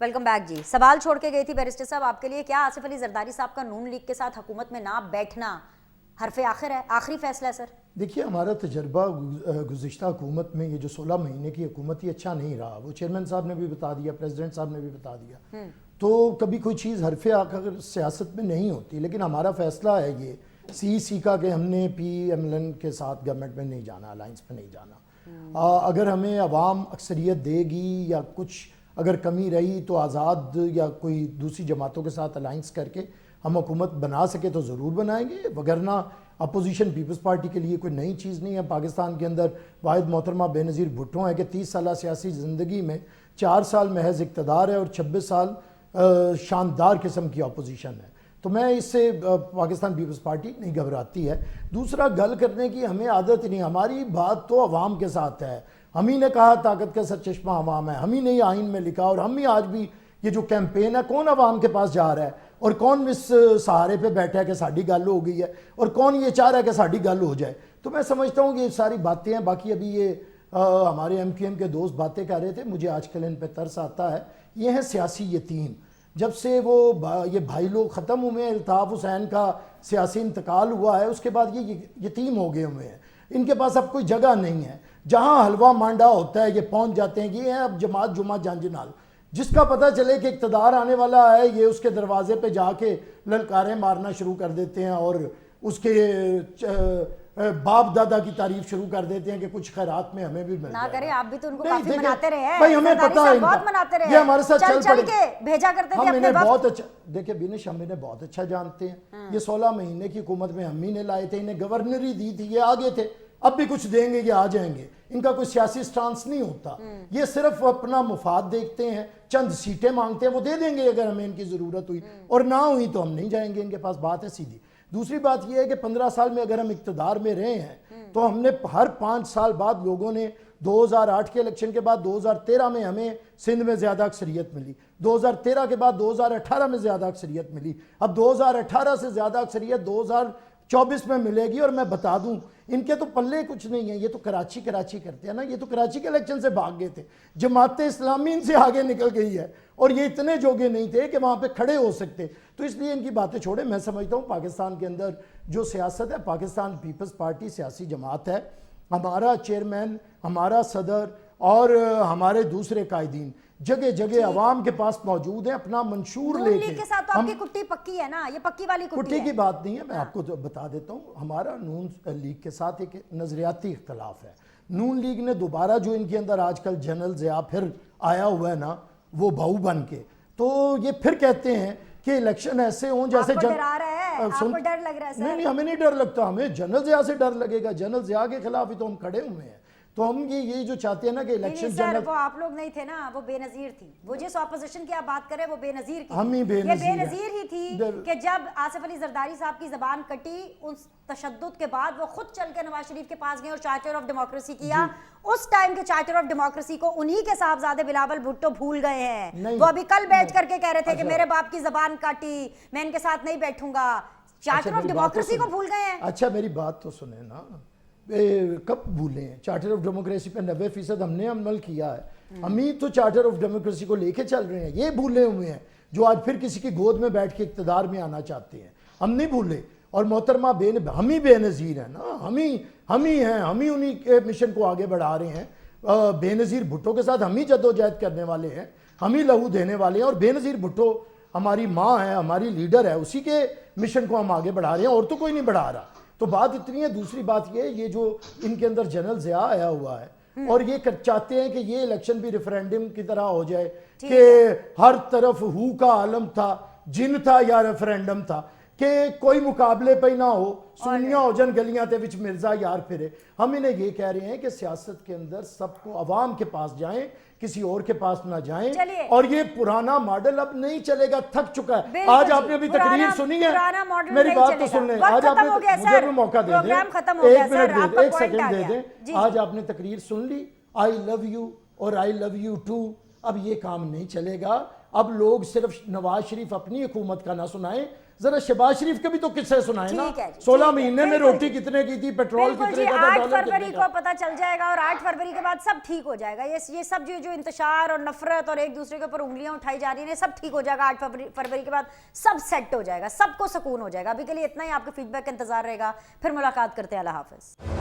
S1: Welcome back जी। सवाल छोड़ के गई थी बैरिस्टर साहब आपके लिए, क्या आसिफ अली जरदारी साहब का नून लीग के साथ हुकूमत में ना बैठना हरफे आखिर है, आखिरी फैसला है? सर
S5: देखिए, हमारा तजर्बा गुज़िश्ता हुकूमत में ये जो 16 महीने की हुकूमत, ये अच्छा नहीं रहा। वो चेयरमैन साहब ने भी बता दिया, प्रेसिडेंट साहब ने भी बता दिया। तो कभी कोई चीज़ हरफे आखिर सियासत में नहीं होती, लेकिन हमारा फैसला है ये CEC का कि हमने PMLN के साथ गवर्नमेंट में नहीं जाना, अलाइंस में नहीं जाना। अगर हमें अवाम अक्सरियत देगी या कुछ अगर कमी रही तो आज़ाद या कोई दूसरी जमातों के साथ अलाइंस करके हम हुकूमत बना सके तो ज़रूर बनाएंगे, वगरना अपोजिशन पीपल्स पार्टी के लिए कोई नई चीज़ नहीं है। पाकिस्तान के अंदर वाहिद मोहतरमा बेनज़ीर भुट्टो है कि 30 साल सियासी ज़िंदगी में 4 साल महज इक़्तिदार है और 26 साल शानदार किस्म की अपोजिशन है। तो मैं इससे पाकिस्तान पीपल्स पार्टी नहीं घबराती है। दूसरा, गल करने की हमें आदत नहीं, हमारी बात तो अवाम के साथ है। हम ही ने कहा ताकत का सरचश्मा अवाम है, हम ही ने आइन में लिखा, और हम ही आज भी ये जो कैंपेन है, कौन अवाम के पास जा रहा है और कौन इस सहारे पे बैठा है कि साड़ी गल हो गई है और कौन ये चाह रहा है कि साड़ी गल हो जाए। तो मैं समझता हूँ कि ये सारी बातें हैं। बाकी अभी ये हमारे MQM के दोस्त बातें कर रहे थे, मुझे आजकल इन पे तरस आता है। ये हैं सियासी यतीम। जब से वो ये भाई लोग ख़त्म हुए हैं, अल्ताफ़ हुसैन का सियासी इंतकाल हुआ है, उसके बाद ये यतीम हो गए हुए हैं। इनके पास अब कोई जगह नहीं है, जहाँ हलवा मांडा होता है ये पहुँच जाते हैं। ये है अब जमात जुमा जंजनाल, जिसका पता चले कि इक़्तिदार आने वाला है, ये उसके दरवाजे पे जाके ललकारें मारना शुरू कर देते हैं और उसके बाप दादा की तारीफ शुरू कर देते हैं कि कुछ खैरात में हमें भी मिल
S1: ना करें। आप भी तो उनको
S5: नहीं,
S1: काफी मनाते रहे हैं
S5: भाई, हमें पता है
S1: बहुत मनाते रहे,
S5: ये हमारे साथ चल
S1: के भेजा करते थे
S5: हम
S1: अपने
S5: इन्हें
S1: वक्त।
S5: बहुत अच्छा, देखिए बिनिश, हम इन्हें बहुत अच्छा जानते हैं। ये 16 महीने की हुकूमत में हम ही ने लाए थे, इन्हें गवर्नरी दी थी, ये आगे थे, अब भी कुछ देंगे, ये आ जाएंगे। इनका कोई सियासी स्टांस नहीं होता, ये सिर्फ अपना मुफाद देखते हैं, चंद सीटें मांगते हैं, वो दे देंगे अगर हमें इनकी ज़रूरत हुई, और ना हुई तो हम नहीं जाएंगे इनके पास। बात है सीधी। दूसरी बात यह है कि 15 साल में अगर हम इक़्तिदार में रहे हैं तो हमने हर 5 साल बाद, लोगों ने 2008 के इलेक्शन के बाद 2013 में हमें सिंध में ज़्यादा अक्सरियत मिली, 2013 के बाद 2018 में ज़्यादा अक्सरियत मिली, अब 2018 से ज़्यादा अक्सरियत 2024 में मिलेगी। और मैं बता दूं, इनके तो पल्ले कुछ नहीं है, ये तो कराची करते हैं ना, ये तो कराची के इलेक्शन से भाग गए थे, जमात इस्लामी इनसे आगे निकल गई है, और ये इतने जोगे नहीं थे कि वहाँ पे खड़े हो सकते। तो इसलिए इनकी बातें छोड़े। मैं समझता हूँ पाकिस्तान के अंदर जो सियासत है, पाकिस्तान पीपल्स पार्टी सियासी जमात है, हमारा चेयरमैन, हमारा सदर और हमारे दूसरे कायदीन जगह जगह अवाम के पास मौजूद है, अपना मंशूर लेके।
S1: के साथ तो आपकी कुट्टी पक्की है ना, ये पक्की वाली
S5: कुट्टी की बात नहीं है, मैं आपको तो बता देता हूँ। हमारा नून लीग के साथ एक नजरियाती इख्तलाफ है। नून लीग ने दोबारा जो इनके अंदर आजकल जनरल ज़िया फिर आया हुआ है ना, वो बहू बन के, तो ये फिर कहते हैं कि इलेक्शन ऐसे हों जैसे
S1: आपको डर लग रहा है?
S5: नहीं, हमें नहीं डर लगता, हमें जनरल ज़िया से डर लगेगा। जनरल ज़िया के खिलाफ ही तो हम खड़े हुए हैं। तो हम ये जो चाहते हैं ना कि इलेक्शन
S1: सर
S5: जनरल,
S1: वो आप लोग नहीं थे ना, वो बेनजीर थी। वो जिस ऑपोजिशन की आप बात कर रहे हैं वो बेनजीर की
S5: हम ही
S1: ये
S5: बेनज़ीर
S1: ही थी कि जब आसिफ अली जरदारी साहब की जबान कटी उस तशद्दुद के बाद वो खुद चल के नवाज शरीफ के पास गए और चार्टर ऑफ डेमोक्रेसी किया। उस टाइम के चार्टर ऑफ डेमोक्रेसी को उन्हीं के साहबजादे बिलावल भुट्टो भूल गए हैं। वो अभी कल बैठ करके कह रहे थे कि मेरे बाप की जबान काटी, मैं इनके साथ नहीं बैठूंगा। चार्टर ऑफ डेमोक्रेसी को भूल गए हैं।
S5: अच्छा मेरी बात तो सुने ना, कब भूले हैं? चार्टर ऑफ डेमोक्रेसी पे 90% हमने अमल किया है। हम ही तो चार्टर ऑफ डेमोक्रेसी को लेके चल रहे हैं। ये भूले हुए हैं जो आज फिर किसी की गोद में बैठ के इक़्तिदार में आना चाहते हैं। हम नहीं भूले। और मोहतरमा हम ही बेनज़ीर हैं ना, हम ही हैं, हम ही उन्हीं के मिशन को आगे बढ़ा रहे हैं। बेनज़ीर भुट्टो के साथ हम ही जद्दोजहद करने वाले हैं, हम ही लहू देने वाले हैं। और बेनज़ीर भुट्टो हमारी माँ है, हमारी लीडर है, उसी के मिशन को हम आगे बढ़ा रहे हैं और तो कोई नहीं बढ़ा रहा। तो बात इतनी है। दूसरी बात ये जो इनके अंदर जनरल ज़िया आया हुआ है और ये चाहते हैं कि ये इलेक्शन भी रेफरेंडम की तरह हो जाए कि हर तरफ हू का आलम था, जिन था या रेफरेंडम था, कि कोई मुकाबले पे ना हो, सुनिया हो जन गलियां ते विच मिर्जा यार फिरे। हम इन्हें ये कह रहे हैं कि सियासत के अंदर सबको अवाम के पास जाएं, किसी और के पास ना जाएं। और ये पुराना मॉडल अब नहीं चलेगा, थक चुका है। आज आपने अभी तकरीर सुनी है, मेरी बात तो सुन लें। आज आपने मुझे भी मौका दे दें, एक मिनट दे, एक सेकंड दे दें। आज आपने तकरीर सुन ली, आई लव यू और आई लव यू टू। अब ये काम नहीं चलेगा। अब लोग सिर्फ नवाज शरीफ अपनी हुकूमत का ना सुनाएं, जरा शहबाज शरीफ के भी तो किस्से सुनाए ना। 16 महीने में रोटी कितने की थी, पेट्रोल कितने का था,
S1: 8 फरवरी को पता चल जाएगा और 8 फरवरी के बाद सब ठीक हो जाएगा। ये सब जो इंतशार और नफरत और एक दूसरे के ऊपर उंगलियां उठाई जा रही है, सब ठीक हो जाएगा। 8 फरवरी के बाद सब सेट हो जाएगा, सबको सुकून हो जाएगा। अभी के लिए इतना ही। आपके फीडबैक का इंतजार रहेगा। फिर मुलाकात करते हैं। अल्लाह हाफिज।